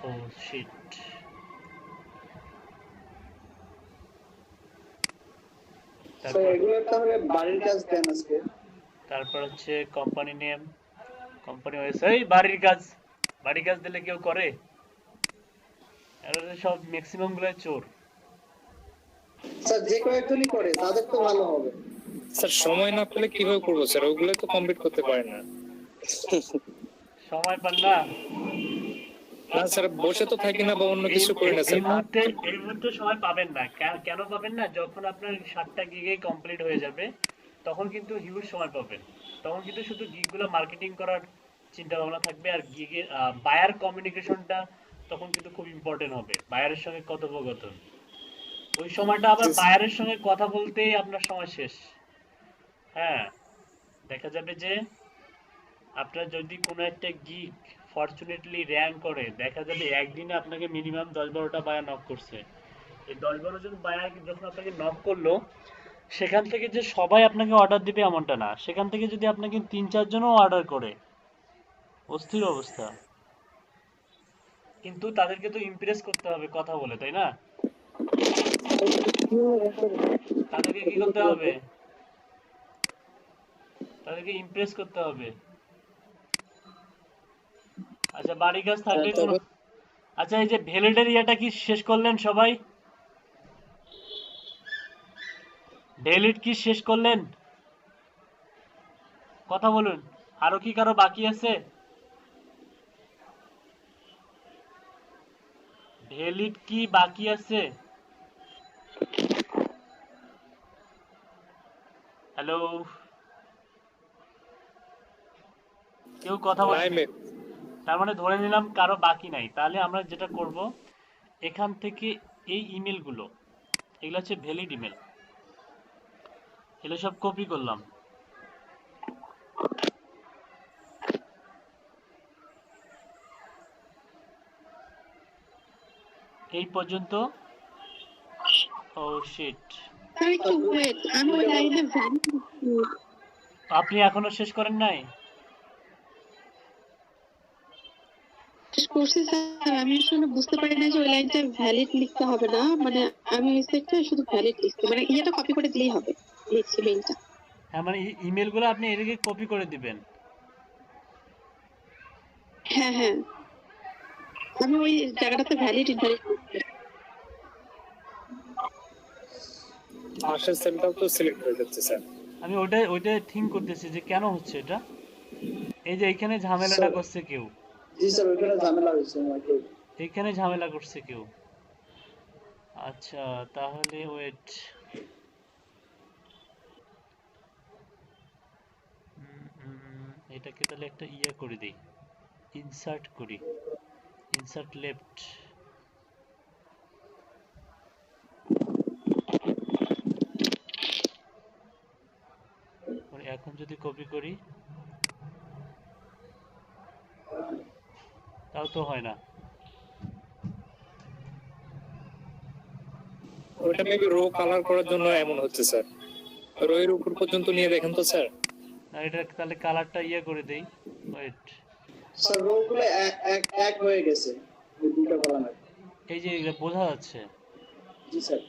ও শিট, স্যার এগুলো তাহলে বাড়ির কাজ দেন আজকে। তারপর হচ্ছে কোম্পানি নেম, কোম্পানি ওয়েবসাইট, বাড়ির কাজ দিলে কেউ করে? এরা সব ম্যাক্সিমাম গুলো চোর। স্যার যে কয়েকজনই করে তাদের তো ভালো হবে। স্যার সময় না পেলে কিভাবে করবো স্যার? ওগুলো তো কমপ্লিট করতে পারে না। সময় পান না? না স্যার, বসে তো থাকি না বা অন্য কিছু করি না এই স্যার। মুহূর্তে সময় পাবেন না। কেন পাবেন না? যখন আপনার 7টা গিগে কমপ্লিট হয়ে যাবে তখন কিন্তু হিউজ সময় পাবেন। তখন কিন্তু শুধু গিগগুলো মার্কেটিং করার চিন্তা ভাবনা থাকবে, আর গিগের বায়ার কমিউনিকেশনটা তখন কিন্তু খুব ইম্পর্টেন্ট হবে, বায়ারের সঙ্গে কথোপকথন। ওই সময়টা আবার বায়ারের সঙ্গে কথা বলতেই আপনার সময় শেষ। হ্যাঁ, দেখা যাবে যে আপনার যদি কোনো একটা গিগ ফরচুনেটলি র্যাঙ্ক করে, দেখা যাবে একদিনে আপনাকে মিনিমাম 10-12টা বায়ার নক করছে। এই 10-12 জন বায়ার যখন আপনাকে নক করলো, সেখান থেকে যে সবাই আপনাকে অর্ডার দিবে এমনটা না, সেখান থেকে যদি আপনাকে 3-4 জনও অর্ডার করে, অস্থির অবস্থা। কিন্তু তাদেরকে তো ইমপ্রেস করতে হবে কথা বলে, তাই না? তাদেরকে কি করতে হবে? তাদেরকে ইমপ্রেস করতে হবে। আচ্ছা, বাড়ি কাজ থাকলে কোনো, আচ্ছা এই যে ভ্যালিডের ইয়াটা কি শেষ করলেন সবাই? ভ্যালিড কি শেষ করলেন? কথা বলুন। আরো কি কারো বাকি আছে? ভ্যালিড কি বাকি আছে? হ্যালো, কেউ কথা বল। নাই মেট। তার মানে ধরে নিলাম কারো বাকি নাই। তাহলে আমরা যেটা করব, এখান থেকে এই ইমেলগুলো, এগুলো হচ্ছে ভ্যালিড ইমেল, এগুলো সব কপি করলাম। এই পর্যন্ত। ও শিট, আপনি এখনো শেষ করেন নাই? করছি স্যার, আমি আসলে বুঝতে পারি না যে ওই লাইনটা ভ্যালিড লিখতে হবে না, মানে আমি ওই সেটটা শুধু ভ্যালিড লিখছি, মানে ইয়েটা কপি করে দিলেই হবে, লিখছি মেইলটা। হ্যাঁ, মানে ইমেলগুলো আপনি এদিকে কপি করে দিবেন। হ্যাঁ হ্যাঁ, আমি ওই জায়গাটাতে ভ্যালিড ইনভ্যালিড পাশের সেলটাও তো সিলেক্ট হয়ে যাচ্ছে স্যার। আমি ওইটাই থিঙ্ক করতেছি যে কেন হচ্ছে এটা। এই যে এইখানে ঝামেলাটা করছে কেউ, জি স্যার ওইখানে ঝামেলা হয়েছে আমাকে। এইখানে ঝামেলা করছে কেউ। আচ্ছা তাহলে ওয়েট, এটাকে তাহলে একটা ইয়ে করে দিই, ইনসার্ট করি, ইনসার্ট লেফট। এখন যদি কপি করি, তাও তো হয় না। ওটা মেবি রো কালার করার জন্য এমন হচ্ছে স্যার। রো এর উপর পর্যন্ত নিয়ে দেখেন তো স্যার। না, এটা তাহলে কালারটা ইয়ে করে দেই। ওয়েট, স্যার রো গুলো এক এক এক হয়ে গেছে ওই দুটো কলামের। এই যে এগুলো বোঝা যাচ্ছে। জি স্যার।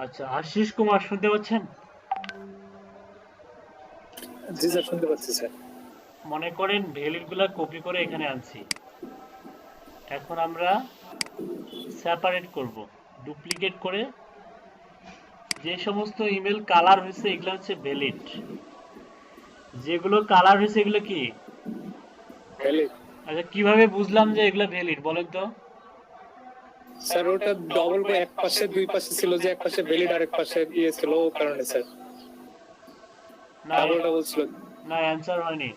আচ্ছা, আশিস কুমার শুনতে পাচ্ছেন? জি স্যার, শুনতে পাচ্ছি স্যার। মনে করেন ভ্যালিড গুলা কপি করে এখানে আনছি। এখন আমরা সেপারেট করব, ডুপ্লিকেট করে যে সমস্ত ইমেল কালার হয়েছে এগুলো হচ্ছে ভ্যালিড, যেগুলো কালার হয়েছে এগুলো কি? ভ্যালিড। আচ্ছা, কিভাবে বুঝলাম যে এগুলো ভ্যালিড বলেন তো? স্যার ওটা ডবল করে এক পাশে দুই পাশে ছিল, যে এক পাশে ভ্যালিড আর এক পাশে ইয়ে ছিল, ও কারণে স্যার না, ডাবল ডাবল ছিল। না, অ্যান্সার হয়নি।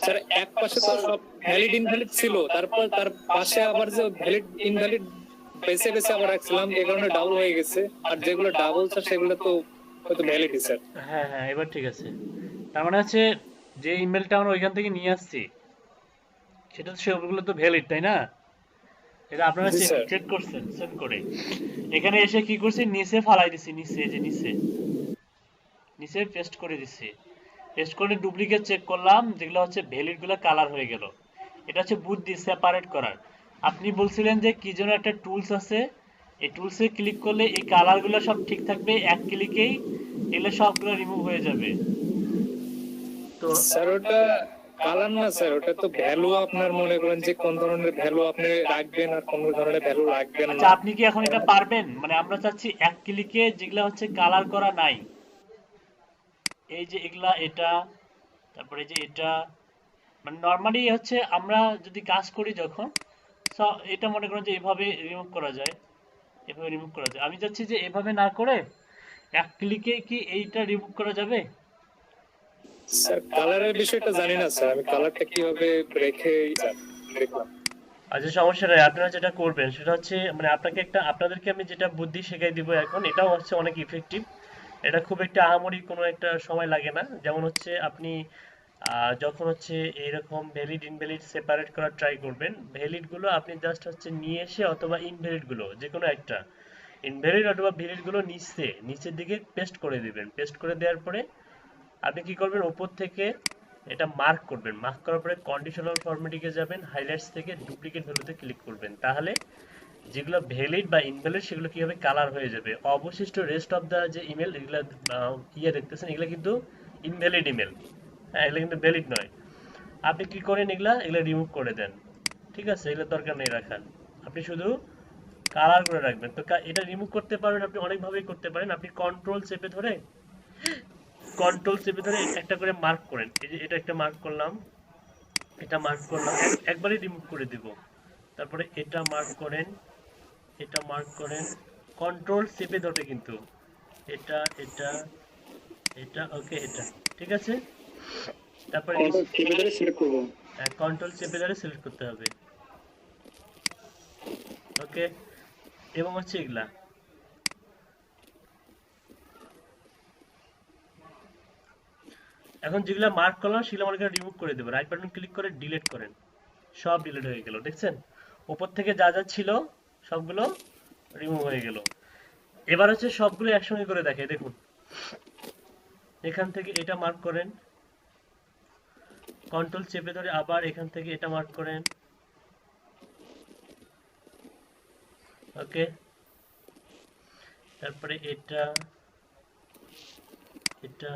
স্যার এক পাশে তো সব ভ্যালিড ইনভ্যালিড ছিল, তারপর তার পাশে আবার যে ভ্যালিড ইনভ্যালিড বেছে বেছে আবার রাখছিলাম, এই কারণে ডাবল হয়ে গেছে। আর যেগুলো ডাবল স্যার সেগুলো তো হয়তো ভ্যালিডই স্যার। হ্যাঁ হ্যাঁ, এবার ঠিক আছে। তার মানে হচ্ছে যে ইমেলটা আমরা ওইখান থেকে নিয়ে আসছি সেটা তো সেগুলো তো ভ্যালিড, তাই না? এটা আপনারা জি স্যার। চেক করছেন সেভ করে। এখানে এসে কি করছি, নিচে ফালাই দিছি, নিচে যে নিচে নিচে পেস্ট করে দিছি। পেস্ট করে ডুপ্লিকেট চেক করলাম, যেগুলো হচ্ছে ভ্যালিড গুলো কালার হয়ে গেল। এটা হচ্ছে বুদ্ধি সেপারেট করার। আপনি বলছিলেন যে কি যেন একটা টুলস আছে, এই টুলসে ক্লিক করলে এই কালার গুলো সব ঠিক থাকবে, এক ক্লিকেই এগুলো সবগুলো রিমুভ হয়ে যাবে। তো স্যার ওটা কালার না স্যার, ওটা তো ভ্যালু। আপনার মনে করেন যে কোন ধরনের ভ্যালু আপনি রাখবেন আর কোন ধরনের ভ্যালু রাখবেন আচ্ছা, না। আপনি কি এখন এটা পারবেন? মানে আমরা চাচ্ছি এক ক্লিকে যেগুলো হচ্ছে কালার করা নাই, এই যে এগুলা, এটা, তারপরে যে এটা, মানে নরমালি হচ্ছে আমরা যদি কাজ করি যখন, এটা মনে করেন যে এভাবে রিমুভ করা যায়, এভাবে রিমুভ করা যায়। আমি চাচ্ছি যে এভাবে না করে এক ক্লিকে কি এইটা রিমুভ করা যাবে? স্যার কালারের বিষয়টা জানি না স্যার, আমি কালারটা কিভাবে রেখে দেখলাম। আচ্ছা সমস্যা নাই, আপনারা যেটা করবেন সেটা হচ্ছে মানে আপনাদেরকে আমি যেটা বুদ্ধি শেখাই দিব এখন, এটাও হচ্ছে অনেক ইফেক্টিভ। এটা খুব একটা আহামরি কোনো একটা সময় লাগে না। যেমন হচ্ছে আপনি যখন হচ্ছে এরকম ভ্যালিড ইনভ্যালিড সেপারেট করার ট্রাই করবেন, ভ্যালিড গুলো আপনি জাস্ট হচ্ছে নিয়ে এসে অথবা ইনভ্যালিড গুলো যে কোনো একটা, ইনভ্যালিড অথবা ভ্যালিড গুলো নিচের দিকে পেস্ট করে দিবেন। পেস্ট করে দেওয়ার পরে আপনি কি করবেন, উপর থেকে এটা মার্ক করবেন। মার্ক করার পরে কন্ডিশনাল ফরম্যাটিংয়ে যাবেন, হাইলাইটস থেকে ডুপ্লিকেট ভ্যালুতে ক্লিক করবেন। তাহলে যেগুলো ভ্যালিড বা ইনভ্যালিড সেগুলো কি হবে, কালার হয়ে যাবে। অবশিষ্ট রেস্ট অফ দা যে ইমেল এগুলো দেখতেছেন, এগুলো কিন্তু ইনভ্যালিড ইমেল, হ্যাঁ এগুলো কিন্তু ভ্যালিড নয়। আপনি কি করেন, এগুলা রিমুভ করে দেন। ঠিক আছে, এগুলো দরকার নেই রাখার, আপনি শুধু কালার করে রাখবেন। তো এটা রিমুভ করতে পারবেন আপনি অনেকভাবেই করতে পারেন। আপনি কন্ট্রোল চেপে ধরে একটা করে মার্ক করেন। এই যে এটা একটা মার্ক করলাম, এটা মার্ক করলাম, একবারই রিমুভ করে দিব। তারপরে এটা মার্ক করেন, এটা মার্ক করেন, কন্ট্রোল চেপে ধরে কিন্তু এটা এটা এটা ওকে এটা ঠিক আছে। তারপরে কন্ট্রোল চেপে ধরে সিলেক্ট করতে হবে, ওকে। এবং হচ্ছে এগুলা এখন যেগুলা মার্ক করলাম সেগুলো মনে করেন রিমুভ করে দেবো। রাইট বাটন ক্লিক করে ডিলিট করেন, সব ডিলিট হয়ে গেল। দেখছেন উপর থেকে যা যা ছিল সবগুলো রিমুভ হয়ে গেল। এবার হচ্ছে সবগুলো একসঙ্গে করে দেখে, দেখুন এখান থেকে এটা মার্ক করেন, কন্ট্রোল চেপে ধরে আবার এখান থেকে এটা মার্ক করেন, ওকে। তারপরে এটা এটা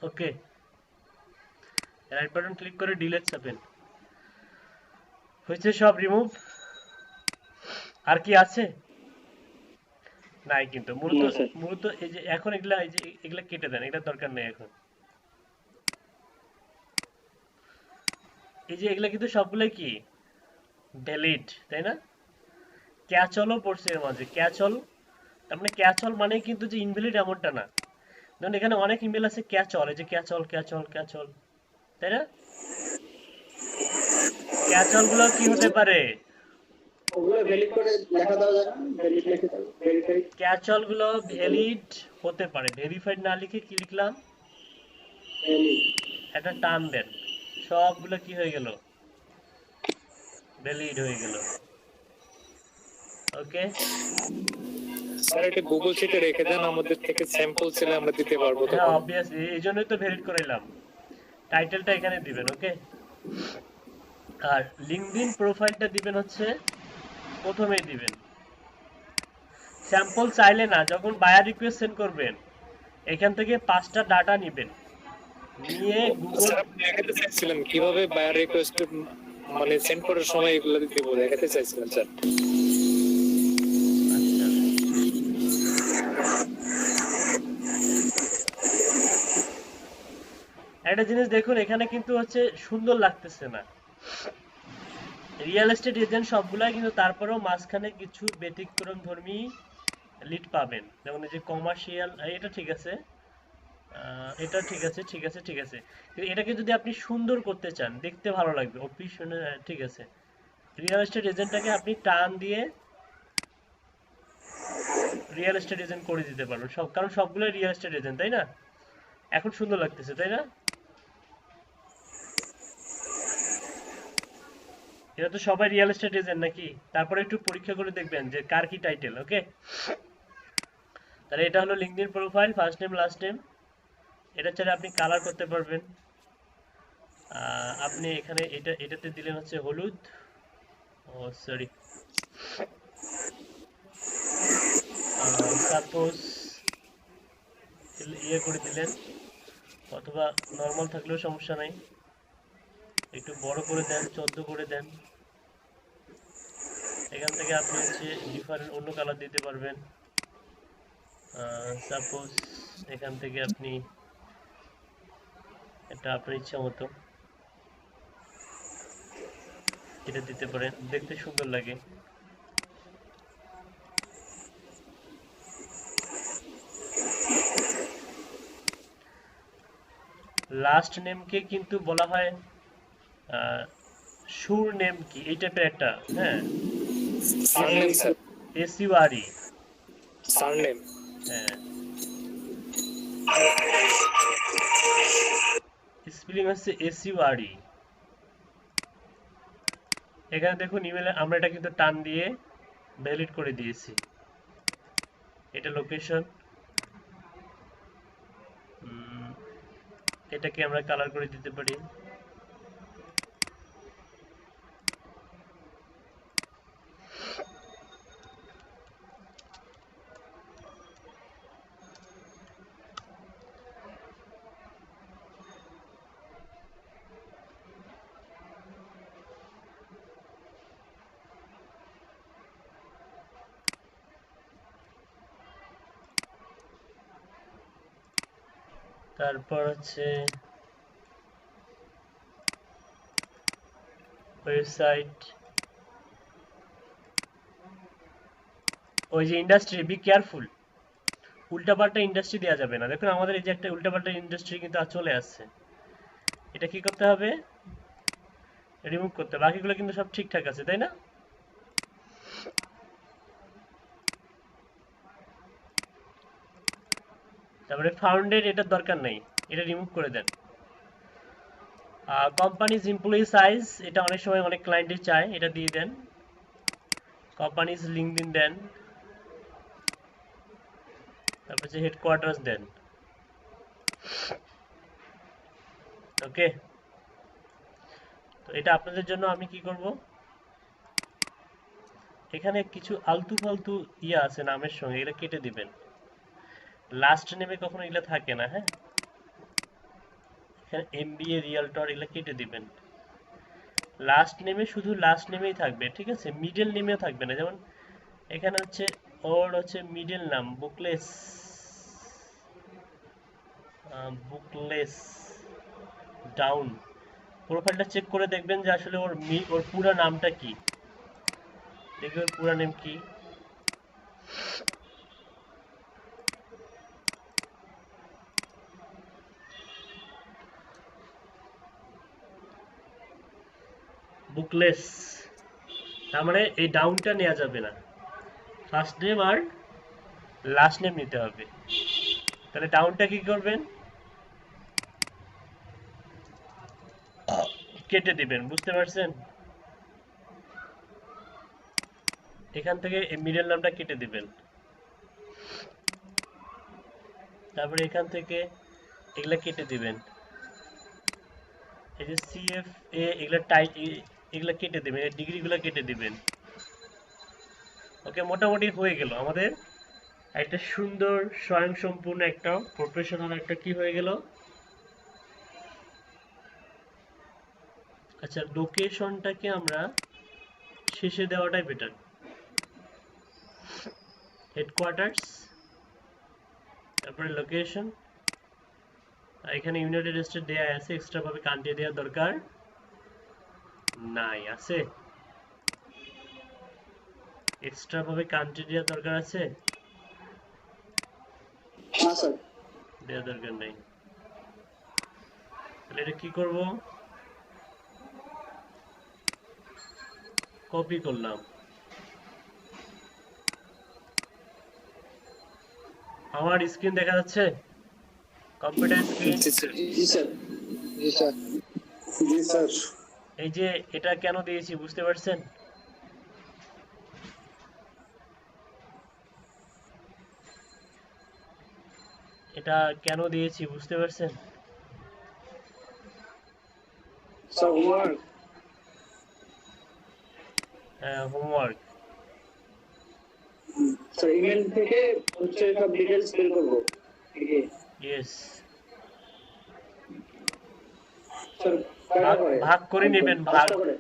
ওকে। রাইট বাটন ক্লিক করে ডিলিট চাপেন, হয়েছে সব রিমুভ। আর কি আছে? নাই কিন্তু মূলত এই যে এখন এগুলা কেটে দেন, এটা দরকার নেই এখন। এই যে এগুলা কিন্তু সবগুলাই কি ডিলিট, তাই না? ক্যাচলও পড়ছে এর মাঝে, ক্যাচল। তার মানে ক্যাচল মানে কিন্তু যে ইনভ্যালিড এমনটা না। ধরুন এখানে অনেক ইমেল আছে ক্যাচল, এই যে ক্যাচল ক্যাচল ক্যাচল, তাই না? ক্যাচল গুলো কি হতে পারে, ক্যাচল গুলো ভ্যালিড হতে পারে। ভেরিফাইড না লিখে কি লিখলাম, একটা টার্ম দেন, সবগুলো কি হয়ে গেল, ভ্যালিড হয়ে গেল, ওকে। স্যার এটা গুগল শিটে রেখে দেন, আমাদের থেকে স্যাম্পল ছেলে আমরা দিতে পারবো। হ্যাঁ অবভিয়াসলি, এই জন্যই তো ভ্যালিড করাইলাম। টাইটেলটা এখানে দিবেন, ওকে। আর লিঙ্কডইন প্রোফাইলটা দিবেন হচ্ছে প্রথমেই দিবেন। স্যাম্পল চাইলে না, যখন বায়ার রিকোয়েস্ট সেন্ড করবেন এখান থেকে 5টা ডাটা নেবেন, নিয়ে গুগল দেখাতে চাইছিলাম কিভাবে বায়ার রিকোয়েস্ট মানে সেন্ড করার সময় এগুলো দিতে বলে দেখাতে চাইছিলাম স্যার। একটা জিনিস দেখুন, এখানে কিন্তু হচ্ছে সুন্দর লাগতেছে না। রিয়েল এস্টেট এজেন্ট সবগুলাই কিন্তু তারপরেও মাঝখানে কিছু ব্যতিক্রম ধর্মী লিড পাবেন। যেমন এই যে কমার্শিয়াল, এটা ঠিক আছে, এটা ঠিক আছে ঠিক আছে ঠিক আছে, কিন্তু এটাকে যদি আপনি সুন্দর করতে চান, দেখতে ভালো লাগবে, অফিস ঠিক আছে, রিয়েল এস্টেট এজেন্টটাকে আপনি টান দিয়ে রিয়েল এস্টেট এজেন্ট করে দিতে পারবেন সব, কারণ সবগুলো রিয়েল এস্টেট এজেন্ট, তাই না? এখন সুন্দর লাগতেছে, তাই না? এটা তো সবাই রিয়েল এস্টেট এজেন্ট নাকি? তারপরে একটু পরীক্ষা করে দেখবেন যে কার কি টাইটেল, ওকে। তাহলে এটা হলো LinkedIn profile, first name last name. এটা চাইলে আপনি কালার করতে পারবেন। আপনি এখানে এটাতে দিলেন হচ্ছে হলুদ, ও সরি, সাপোজ ইয়ে করে দিলেন, অথবা নর্মাল থাকলেও সমস্যা নাই, একটু বড় করে দেন, 14 করে দেন। এখান থেকে আপনি হচ্ছে ডিফারেন্ট অন্য কালার দিতে পারবেন। সাপোজ এখান থেকে আপনি এটা আপনার ইচ্ছা মতো এটা দিতে পারেন, দেখতে সুন্দর লাগে। লাস্ট নেমকে কিন্তু বলা হয় সুর নেম কি এই টাইপের একটা, হ্যাঁ, সারনেম স্যার, এসইউআরই, সারনেম। হ্যাঁ, স্পেলিং হচ্ছে এসইউআরই। এখানে দেখুন ইমেলে আমরা এটা কিন্তু টান দিয়ে ভ্যালিড করে দিয়েছি। এটা লোকেশন, এটাকে আমরা কালার করে দিতে পারি। তারপর হচ্ছে ওয়েবসাইট, ওই যে ইন্ডাস্ট্রি, বি কেয়ারফুল, উল্টাপাল্টা ইন্ডাস্ট্রি দেওয়া যাবে না। দেখুন আমাদের এই যে একটা উল্টাপাল্টা ইন্ডাস্ট্রি কিন্তু চলে আসছে, এটা কি করতে হবে, রিমুভ করতে হবে। বাকিগুলো কিন্তু সব ঠিকঠাক আছে, তাই না? তারপরে ফাউন্ডেড, এটার দরকার নেই, এটা রিমুভ করে দেন। কোম্পানিজ এমপ্লয়ি সাইজ, এটা অনেক সময় অনেক ক্লায়েন্টই চায়, এটা দিয়ে দেন। কোম্পানিজ লিঙ্কডইন দেন, তারপর যে হেডকোয়ার্টার্স দেন। ওকে, তো এটা আপনাদের জন্য আমি কি করব, এখানে কিছু আলতু ফালতু ইয়া আছে নামের সঙ্গে, এটা কেটে দিবেন। লাস্ট নেমে কখনো এগুলো থাকে না, হ্যাঁ, এখানে এমবিএ রিয়েলটর এগুলো কেটে দিবেন। লাস্ট নেমে শুধু লাস্ট নেমেই থাকবে, ঠিক আছে, মিডল নেমেও থাকবে না। যেমন এখানে হচ্ছে ওর হচ্ছে মিডল নাম বুকলেস, বুকলেস ডাউন। প্রোফাইলটা চেক করে দেখবেন যে আসলে ওর পুরো নামটা কি, দেখবে ওর পুরো নেম কি। বুকলেস, তার মানে এই ডাউনটা নেওয়া যাবে না, ফার্স্ট নেম আর লাস্ট নেম নিতে হবে। তাহলে ডাউনটা কি করবেন, কেটে দিবেন, বুঝতে পারছেন? এখান থেকে মিডল নামটা কেটে দিবেন। তারপরে এখান থেকে এগুলা কেটে দিবেন, এই যে সিএফএ এগুলা এগুলা কেটে দিবেন, এই ডিগ্রিগুলো কেটে দিবেন। ওকে, মোটামুটি হয়ে গেল আমাদের একটা সুন্দর স্বয়ংসম্পূর্ণ একটা প্রফেশনাল একটা কি হয়ে গেল। আচ্ছা, লোকেশনটাকে আমরা শেষে দেওয়াটাই বেটার। হেডকোয়ার্টার্স, তারপরে লোকেশন, এখানে ইউনাইটেড স্টেট দেয়া আছে, এক্সট্রা ভাবে কান্ট্রি দেওয়ার দরকার নাই, আছে এক্সট্রা ভাবে কান্ট্রি দেওয়ার দরকার আছে, হ্যাঁ স্যার। দেওয়ার দরকার নেই। তাহলে এটা কি করব, কপি করলাম। আমার স্ক্রিন দেখা যাচ্ছে, কম্পিউটার স্ক্রিন। জি স্যার। জি স্যার। জি স্যার। এই যে এটা কেন দিয়েছি বুঝতে পারছেন? এটা কেন দিয়েছি বুঝতে পারছেন? Sir homework homework. Sir email থেকে হচ্ছে সব ডিটেইলস বের করব ঠিক আছে ইয়েস। স্যার কয়টা করে ভাগ করে নেবেন, পাঁচটা করে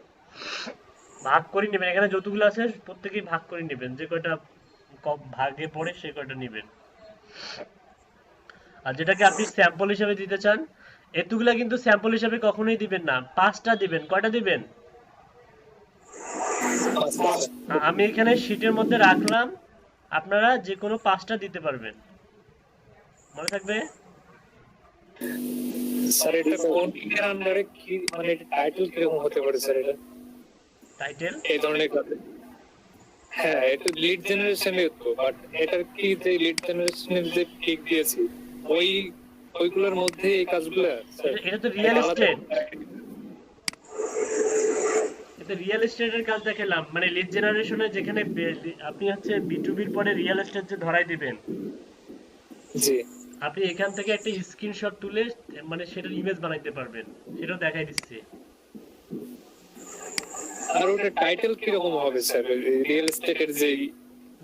ভাগ করে নেবেন। এখানে যতগুলো আছে প্রত্যেকেই ভাগ করে নেবেন, যে কয়টা ভাগে পড়ে সে কয়টা নেবেন। আর যেটাকে আপনি স্যাম্পল হিসেবে দিতে চান, এতগুলা কিন্তু স্যাম্পল হিসেবে কখনোই দিবেন না, 5টা দিবেন। কয়টা দিবেন? আমি এখানে শীটের মধ্যে রাখলাম, আপনারা যে কোনো 5টা দিতে পারবেন, মনে থাকবে? স্যার এটা কোন টিমের আন্ডারে কি, মানে এটা টাইটেল কিরকম হতে পারে স্যার এটা টাইটেল এই ধরনের কাজে? হ্যাঁ, এটা লিড জেনারেশনের তো, বাট এটার কি যে লিড জেনারেশনের যে পিক দিয়েছি ওইগুলোর মধ্যে এই কাজগুলো স্যার এটা তো রিয়েল আলাদা- এস্টেট, এটা রিয়েল এস্টেটের কাজ দেখালাম। মানে লিড জেনারেশনে যেখানে আপনি হচ্ছে বিটুবির পরে রিয়েল এস্টেট যে ধরাই দিবেন, জি আপনি এখান থেকে একটা স্ক্রিনশট তুলে মানে সেটার ইমেজ বানাইতে পারবেন, সেটাও দেখাই দিচ্ছি। আর ওটা টাইটেল কিরকম হবে স্যার রিয়েল এস্টেটের যে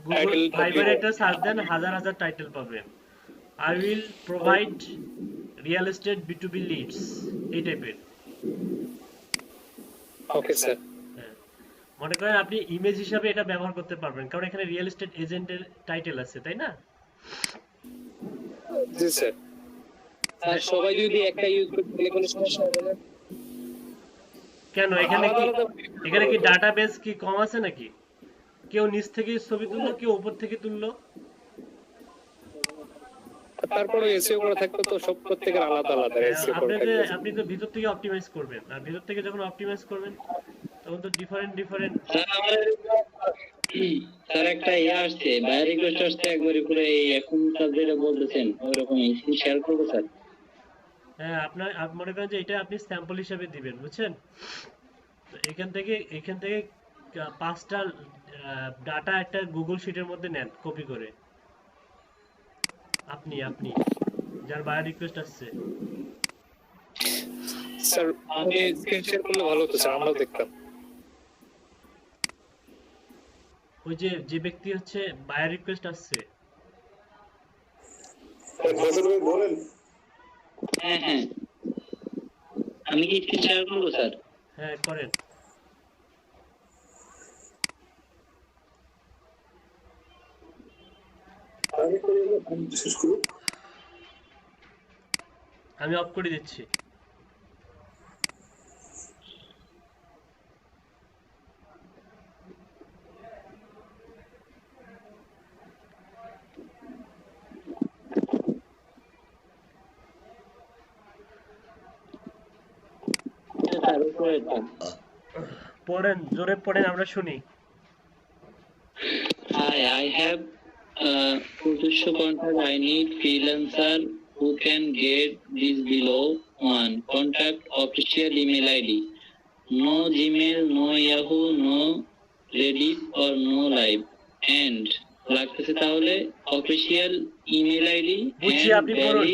গুগল টাইটেল? ফাইবারে একটা সার্চ দেন, হাজার হাজার টাইটেল পাবেন। I will provide real estate B to B leads, এই টাইপের। Okay sir. হ্যাঁ, মনে করেন আপনি ইমেজ হিসাবে এটা ব্যবহার করতে পারবেন, কারণ এখানে রিয়েল এস্টেট এজেন্টের টাইটেল আছে, তাই না? জি স্যার। আর সবাই যদি একটা ইউজ করতে গেলে কোনো সমস্যা হবে না? কেন এখানে আলাদা কি, আলাদা এখানে কি ডাটাবেস কি কম আছে নাকি? কেউ নিচ থেকে ছবি তুললো, কেউ উপর থেকে তুললো। তারপরে এসইও করা থাকতো তো সব প্রত্যেকের আলাদা আলাদা এসইও করা থাকবে। আপনি তো ভিতর থেকে অপটিমাইজ করবেন, আর ভিতর থেকে যখন অপটিমাইজ করবেন তখন তো ডিফারেন্ট। স্যার আমার স্যার একটা ইয়ে আসছে, বাইরে রিকোয়েস্ট আসছে একবারে পুরো এই এখন স্যার যেটা বলতেছেন ওইরকম শেয়ার করবো স্যার। হ্যাঁ, আপনার মনে করেন যে এটা আপনি স্যাম্পল হিসেবে দিবেন, বুঝছেন? তো এখান থেকে 5টা ডাটা একটা গুগল শিটের মধ্যে নেন কপি করে, আপনি যার বায়ার রিকোয়েস্ট আসছে। স্যার আমি স্ক্রিন শেয়ার করলে ভালো হতো স্যার, আমরাও দেখতাম। ওই যে ব্যক্তি হচ্ছে বায়ার রিকোয়েস্ট আসছে, ফজল ভাই বলেন। হ্যাঁ হ্যাঁ, আমি কি স্ক্রিন শেয়ার করবো স্যার? হ্যাঁ করেন। আগে করে আমি শেষ করুন। আমি অফ করে দিচ্ছি। স্যার উপরে পড়েন, জোরে পড়েন, আমরা শুনি। Hi, I have Purusha contact. I need freelancer who can get this below. 1. Contact official email ID. No Gmail, no Yahoo, no Reddit or no Live. And লাগতেছে তাহলে অফিসিয়াল ইমেল আইডি বুঝছি, আপনি পড়ুন।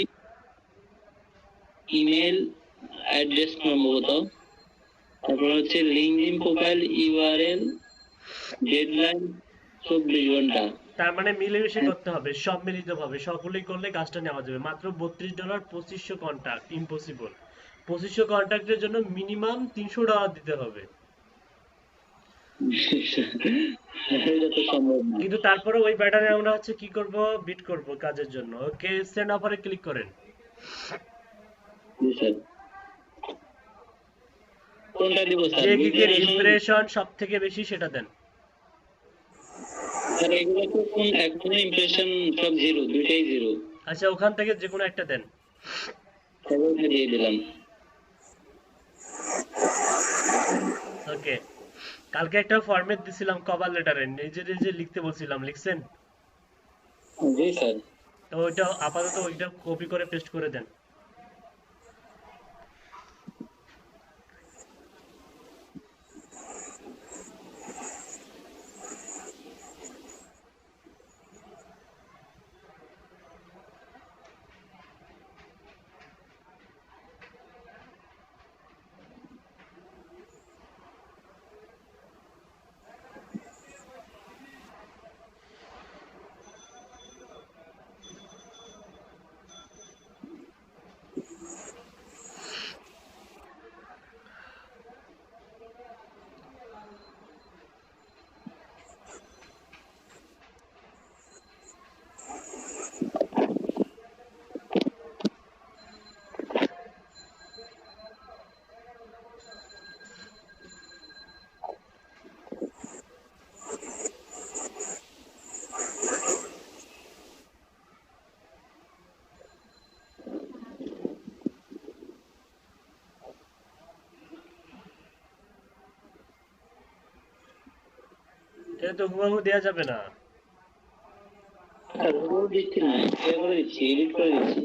ইমেল অ্যাড্রেস সম্ভবত, তারপর হচ্ছে LinkedIn profile URL, deadline 24 ঘন্টা। তার মানে মিলেমিশে করতে হবে, সব মিলিত ভাবে সকলেই করলে কাজটা নেওয়া যাবে। মাত্র $32, 2500 কন্টাক্ট, ইম্পসিবল। 2500 কন্টাক্টের জন্য মিনিমাম $300 দিতে হবে। এটা তো সম্ভব না। কিন্তু তারপরে ওই প্যাটার্নে আমরা হচ্ছে কি করব, বিট করব কাজের জন্য। ওকে, সেন্ড অফারে ক্লিক করেন। জি স্যার। কোনটা দিব স্যার? যে গিগের ইমপ্রেশন সবথেকে বেশি সেটা দেন। স্যার এগুলো তো কোন একদম ইমপ্রেশন সব জিরো, দুইটাই জিরো। আচ্ছা, ওখান থেকে যে কোনো একটা দেন। সবাইকে দিয়ে দিলাম। ওকে, কালকে একটা ফরম্যাট দিছিলাম কভার লেটারে, নিজে নিজে লিখতে বলছিলাম, লিখছেন? জি স্যার। তো ওইটা আপাতত ওইটা কপি করে পেস্ট করে দেন। এটা তো হুবহু দেওয়া যাবে না। রোল দিচ্ছি না, ইয়ে করে দিচ্ছি, এডিট করে দিচ্ছি।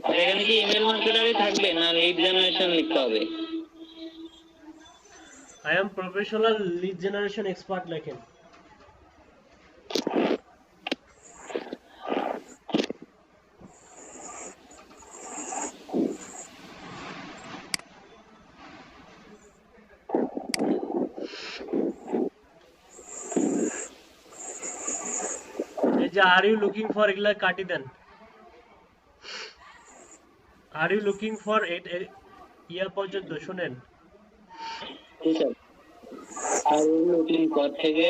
আর এখানে কি ইমেল মার্কেটারই থাকবে না লিড জেনারেশন লিখতে হবে? I am professional lead generation expert লেখেন। এই যে আর ইউ লুকিং ফর এগুলা কাটি দেন। আর ইউ লুকিং ফর ইয়া পর্যন্ত শুনেন। ঠিক আছে, আর লুকিং পর থেকে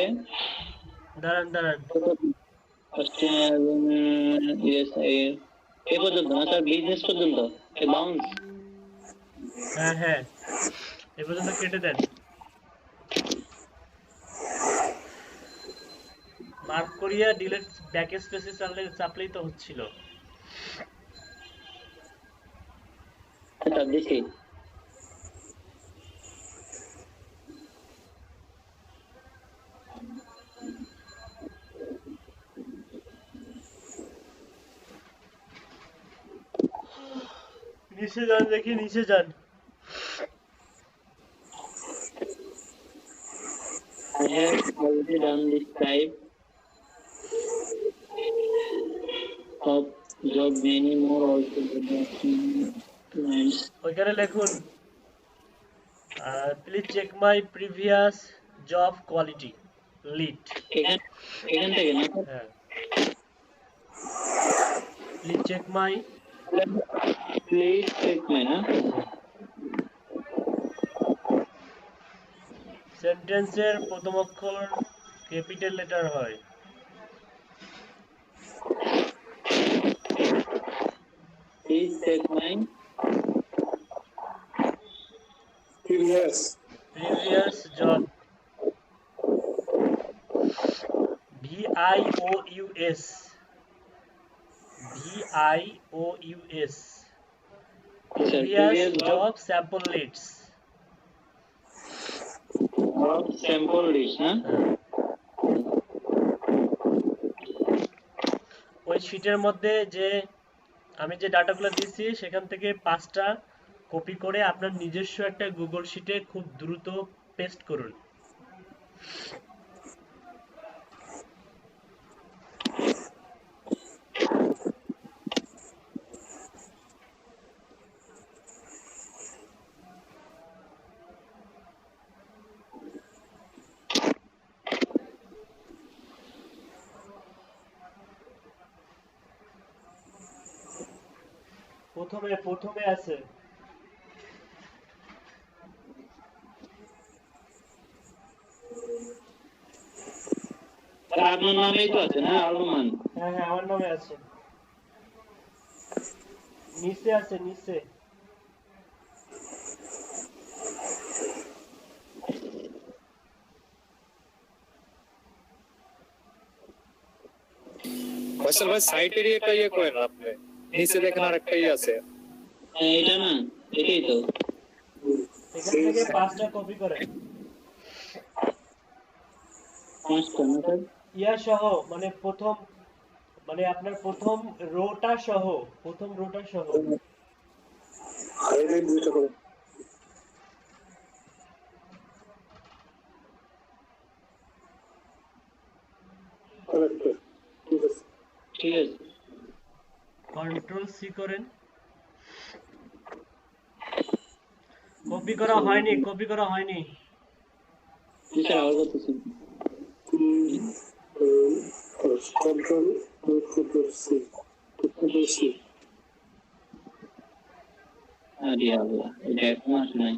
দাঁড়ান দাঁড়ান, এ পর্যন্ত না স্যার, বিজনেস পর্যন্ত বাউন্স। হ্যাঁ হ্যাঁ, এ পর্যন্ত কেটে দেন। মার্ক করিয়া ডিলিট ব্যাক স্পেসে চাপলেই তো হচ্ছিল। আচ্ছা দেখি, নিচে যান, দেখি নিচে যান। I have already done this type of job, many more also. ওইখানে লিখুন please check my previous job quality lead. এখান থেকে না হ্যাঁ, please check my, please check my না, সেন্টেন্সের প্রথম অক্ষর ক্যাপিটাল লেটার হয়। Please check my Previous. Previous job, VIOUS, VIOUS, previous job sample leads. Sample list না। ওই শিটের মধ্যে যে আমি যে ডাটাগুলো দিয়েছি সেখান থেকে 5টা কপি করে আপনার নিজস্ব একটা গুগল শিটে খুব দ্রুত পেস্ট করুন। প্রথমে আছে আপনার নামেই তো আছে না, আলমান? হ্যাঁ হ্যাঁ, আমার নামে আছে। নিচে আছে, নিচে ফয়সাল ভাই সাইটেরই একটা ইয়ে করেন আপনি, নিচে দেখেন আর একটাই আছে। এটা না, এটাই তো। এখান থেকে 5টা কপি করেন, 5টা না স্যার? ইয়া সহ, মানে প্রথম, মানে আপনার প্রথম রোটা সহ, Highlight দুইটা করে। Correct. ঠিক আছে। ঠিক আছে, কন্ট্রোল সি করেন। কপি করা হয়নি। স্যার আবার করতেছি। Control C. আরে আল্লাহ, এটা এখন আসে নাই।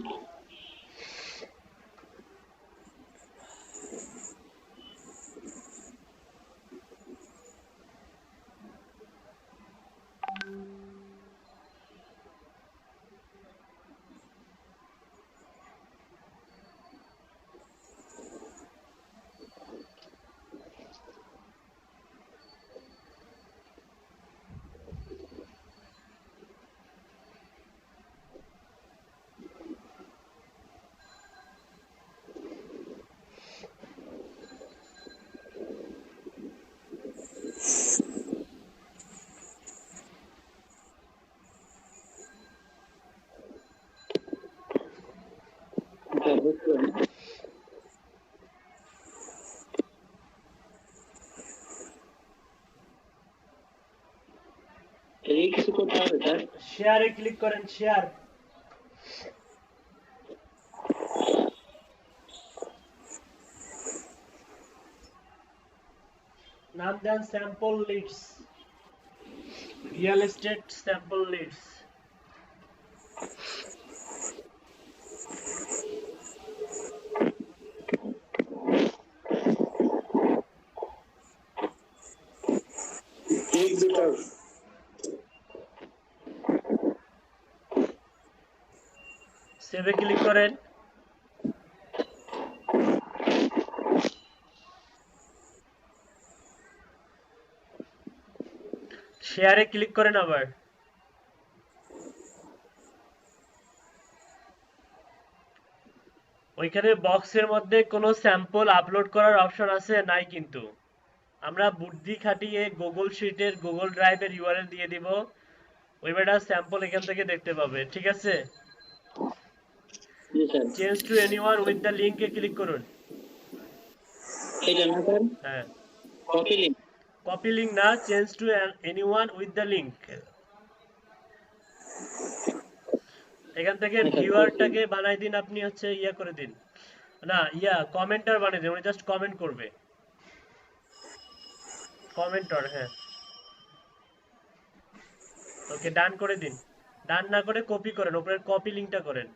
এই কিছু করতে হবে স্যার? শেয়ারে ক্লিক করেন, শেয়ার। নাম দেন sample leads, real estate sample leads. Exeter. সেভে ক্লিক করেন। শেয়ারে ক্লিক করেন আবার। ওইখানে বক্সের মধ্যে কোনো স্যাম্পল আপলোড করার অপশন আছে নাই, কিন্তু আমরা বুদ্ধি খাটিয়ে গুগল শিটের গুগল ড্রাইভের ইউআরএল দিয়ে দিব, ওই বেটা স্যাম্পল এখান থেকে দেখতে পাবে, ঠিক আছে? জি sir. Change to anyone with the লিংকে ক্লিক করুন। এটা না স্যার? হ্যাঁ, কপি লিংক। কপি লিংক না, change to anyone with the link. এখান থেকে ভিউয়ারটাকে বানাই দিন, আপনি হচ্ছে ইয়া করে দিন, না কমেন্টার বানিয়ে দিন, উনি জাস্ট কমেন্ট করবে, কমেন্টর। হ্যাঁ, ওকে ডান করে দিন। ডান না করে কপি করেন, উপরের কপি লিংকটা করেন।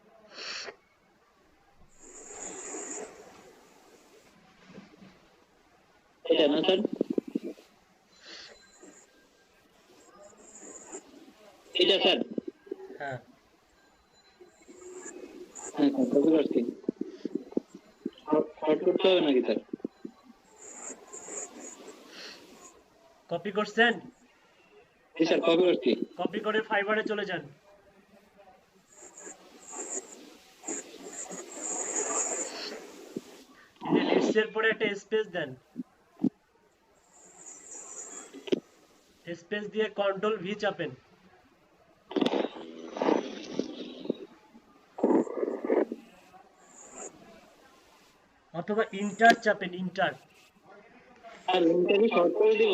এটা না স্যার? এটা স্যার? হ্যাঁ, হ্যাঁ স্যার, কপি করছি। শর্ট করতে হবে নাকি স্যার? কপি করছেন? জি স্যার, কপি করছি। কপি করে ফাইবারে চলে যান। লিস্টের পরে একটা স্পেস দেন, স্পেস দিয়ে কন্ট্রোল ভি চাপেন। অথবা ইন্টার চাপেন, ইন্টার। আর লিংকটাকে শর্ট করে দিব?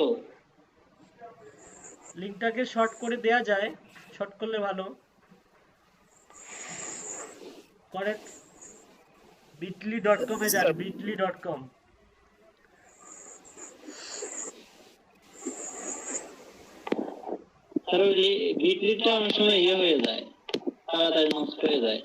লিংকটাকে শর্ট করে দেয়া যায়, শর্ট করলে ভালো। করেন bitly.com এ যান, bitly.com। স্যার ওই গিট লিডটা অনেক সময় ইয়ে হয়ে যায়, তাড়াতাড়ি নষ্ট হয়ে যায়।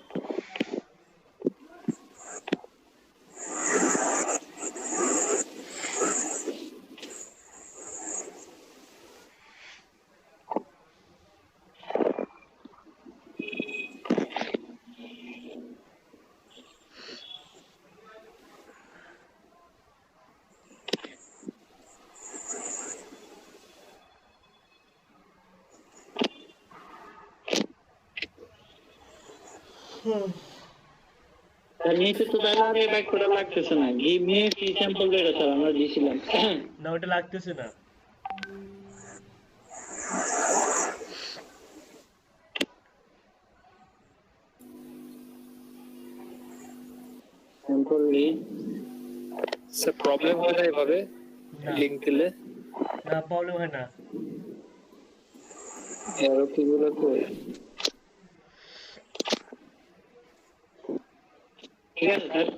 স্যার নিচে তো তাহলে ব্যাক করা লাগতেছে না। Give me a free sample data sir আমরা দিয়েছিলাম। না, ওটা লাগতেছে না। স্যাম্পল লিড স্যার প্রবলেম হয় না এভাবে না, লিংক দিলে? না প্রবলেম হয় না। এরো কিগুলো কই? ঠিক আছে স্যার।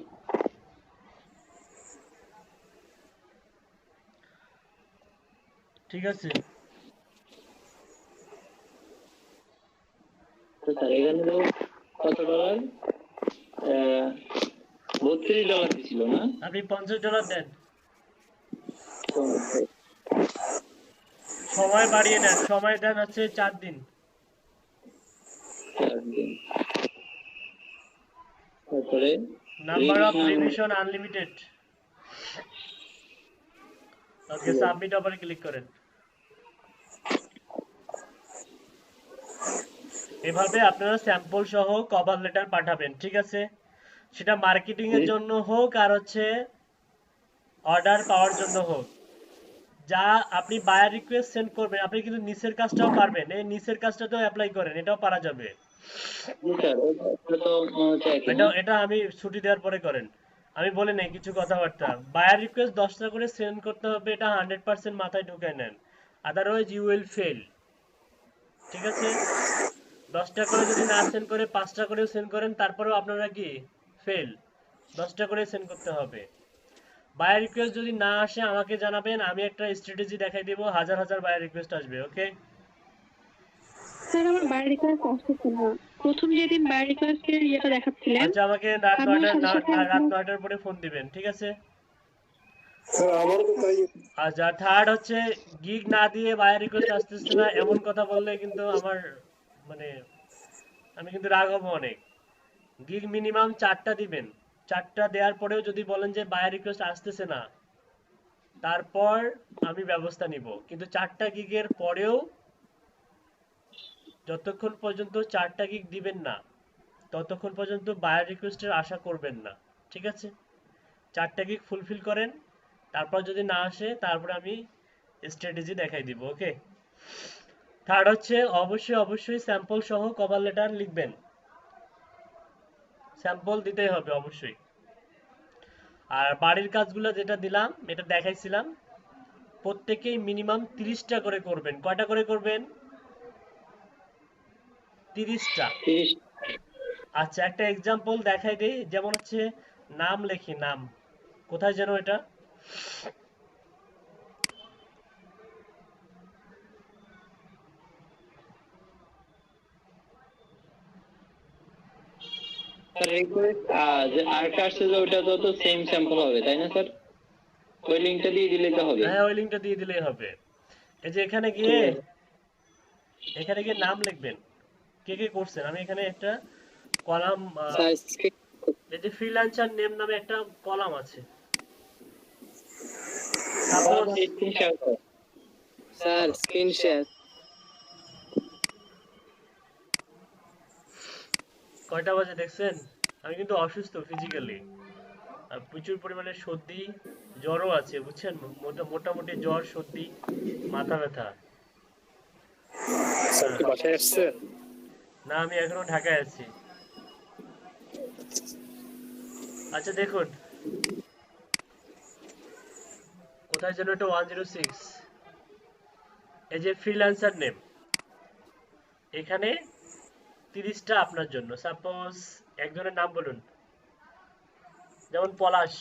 ঠিক আছে, তো স্যার এখানে তো কত ডলার? $32 দিছিল না? আপনি $50 দেন, সময় বাড়িয়ে নেন, সময় দেন হচ্ছে 4 দিন। 4 দিন। তারপরে number of revision unlimited. Okay, submit অপরে ক্লিক করেন। এভাবে আপনারা স্যাম্পল সহ কভার লেটার পাঠাবেন, ঠিক আছে? সেটা মার্কেটিং এর জন্য হোক আর হচ্ছে অর্ডার পাওয়ার জন্য হোক। যা আপনি বায়ার রিকোয়েস্ট সেন্ড করবেন, আপনি কিন্তু নিচের কাজটাও পারবেন, এই নিচের কাজটাতেও অ্যাপ্লাই করেন, এটাও পারা যাবে। জি স্যার, ওটা তো মনে হচ্ছে একই না? এটা আমি ছুটি দেওয়ার পরে করেন, আমি বলে নেই কিছু কথাবার্তা। বায়ার রিকোয়েস্ট 10টা করে সেন্ড করতে হবে, এটা 100% মাথায় ঢুকায় নেন, আদারওয়াইজ ইউ উইল ফেল। ঠিক আছে? 10টা করে যদি না সেন্ড করে 5টা করেও সেন্ড করেন তারপরেও আপনারা কি ফেল। 10টা করে সেন্ড করতে হবে। বায়ার রিকোয়েস্ট যদি না আসে আমাকে জানাবেন, আমি একটা স্ট্র্যাটেজি দেখাই দেব, হাজার হাজার বায়ার রিকোয়েস্ট আসবে। ওকে স্যার আমার বায়ার রিকোয়েস্ট আসতেছে না। প্রথম যেদিন বায়ার রিকোয়েস্টের ইয়েটা দেখাচ্ছিলেন, আচ্ছা, আমাকে রাত আমার 9টার পরে ফোন দিবেন, ঠিক আছে? স্যার আমারও তো তাই। আচ্ছা, থার্ড হচ্ছে গিগ না দিয়ে বায়ার রিকোয়েস্ট আসতেছে না এমন কথা বললে কিন্তু আমার মানে আমি কিন্তু রাগ হবো অনেক। গিগ মিনিমাম 4টা দিবেন। 4টা দেওয়ার পরেও যদি বলেন যে বায়ার রিকোয়েস্ট আসতেছে না, তারপর আমি ব্যবস্থা নিব। কিন্তু 4টা গিগের পরেও যতক্ষণ পর্যন্ত 4টা গিগ দিবেন না ততক্ষণ পর্যন্ত বায়ার রিকোয়েস্টের আশা করবেন না, ঠিক আছে? 4টা গিগ ফুলফিল করেন, তারপর যদি না আসে তারপর আমি স্ট্র্যাটেজি দেখাই দিব। ওকে, থার্ড হচ্ছে অবশ্যই স্যাম্পল সহ কভার লেটার লিখবেন। স্যাম্পল দিতেই হবে অবশ্যই। আর বাড়ির কাজগুলো যেটা দিলাম, এটা দেখাইছিলাম, প্রত্যেকেই মিনিমাম 30টা করে করবেন। কয়টা করে করবেন? 30টা। আচ্ছা, একটা এক্সাম্পল দেখাই দেই। যেমন হচ্ছে নাম লেখি, নাম কোথায় যেন এটা, স্যার রিকোয়েস্ট যে আরেকটা আসছে যে ওটা তো সেম স্যাম্পল হবে তাই না স্যার? ওই লিংকটা দিয়ে দিলে তো হবে। হ্যাঁ, ওই লিংকটা দিয়ে দিলেই হবে। এই যে এখানে গিয়ে নাম লিখবেন, কে কে করছেন। আমি এখানে একটা কলাম, স্যার এই যে ফ্রিল্যান্সার নেম নামে একটা কলাম আছে। Suppose sir screen share. কয়টা বাজে দেখছেন? আমি কিন্তু অসুস্থ ফিজিক্যালি, আর প্রচুর পরিমাণে সর্দি জ্বরও আছে, বুঝছেন? মোটামুটি জ্বর, সর্দি, মাথা ব্যথা। স্যার কি বাসায় আসছেন? না, আমি এখনো ঢাকায় আছি। আচ্ছা দেখুন, কোথায় যেন এটা 106, এই যে ফ্রিল্যান্সার নেম, এখানে 30টা আপনার জন্য। সাপোজ একজনের নাম বলুন, যেমন পলাশ।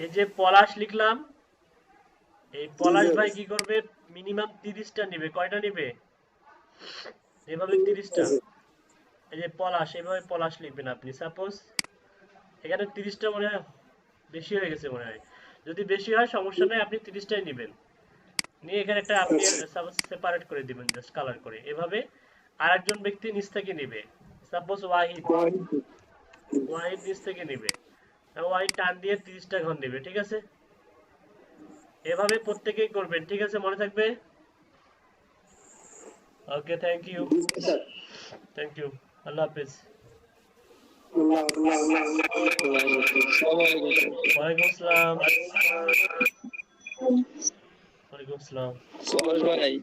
এই যে পলাশ লিখলাম, এই পলাশ ভাই কি করবে? মিনিমাম 30টা নিবে। কয়টা নিবে? এভাবে 30টা। এই যে পলাশ, এভাবে পলাশ লিখবেন আপনি। সাপোজ এখানে 30টা মনে হয় বেশি হয়ে গেছে, মনে হয়। যদি বেশি হয় সমস্যা নেই, আপনি 30টাই নেবেন। নিয়ে এখানে একটা আপনি সাপোজ সেপারেট করে দিবেন, জাস্ট কালার করে। এভাবে আরেকজন ব্যক্তি নিচ থেকে নেবে। সাপোজ ওয়াহিদ নিচ থেকে নেবে, ওয়াহিদ টান দিয়ে 30টা ঘর নেবে, ঠিক আছে? এভাবে প্রত্যেকেই করবেন, ঠিক আছে? মনে থাকবে? ওকে, থ্যাংক ইউ। আল্লাহ হাফেজ। ওয়ালাইকুম আসসালাম। ভাই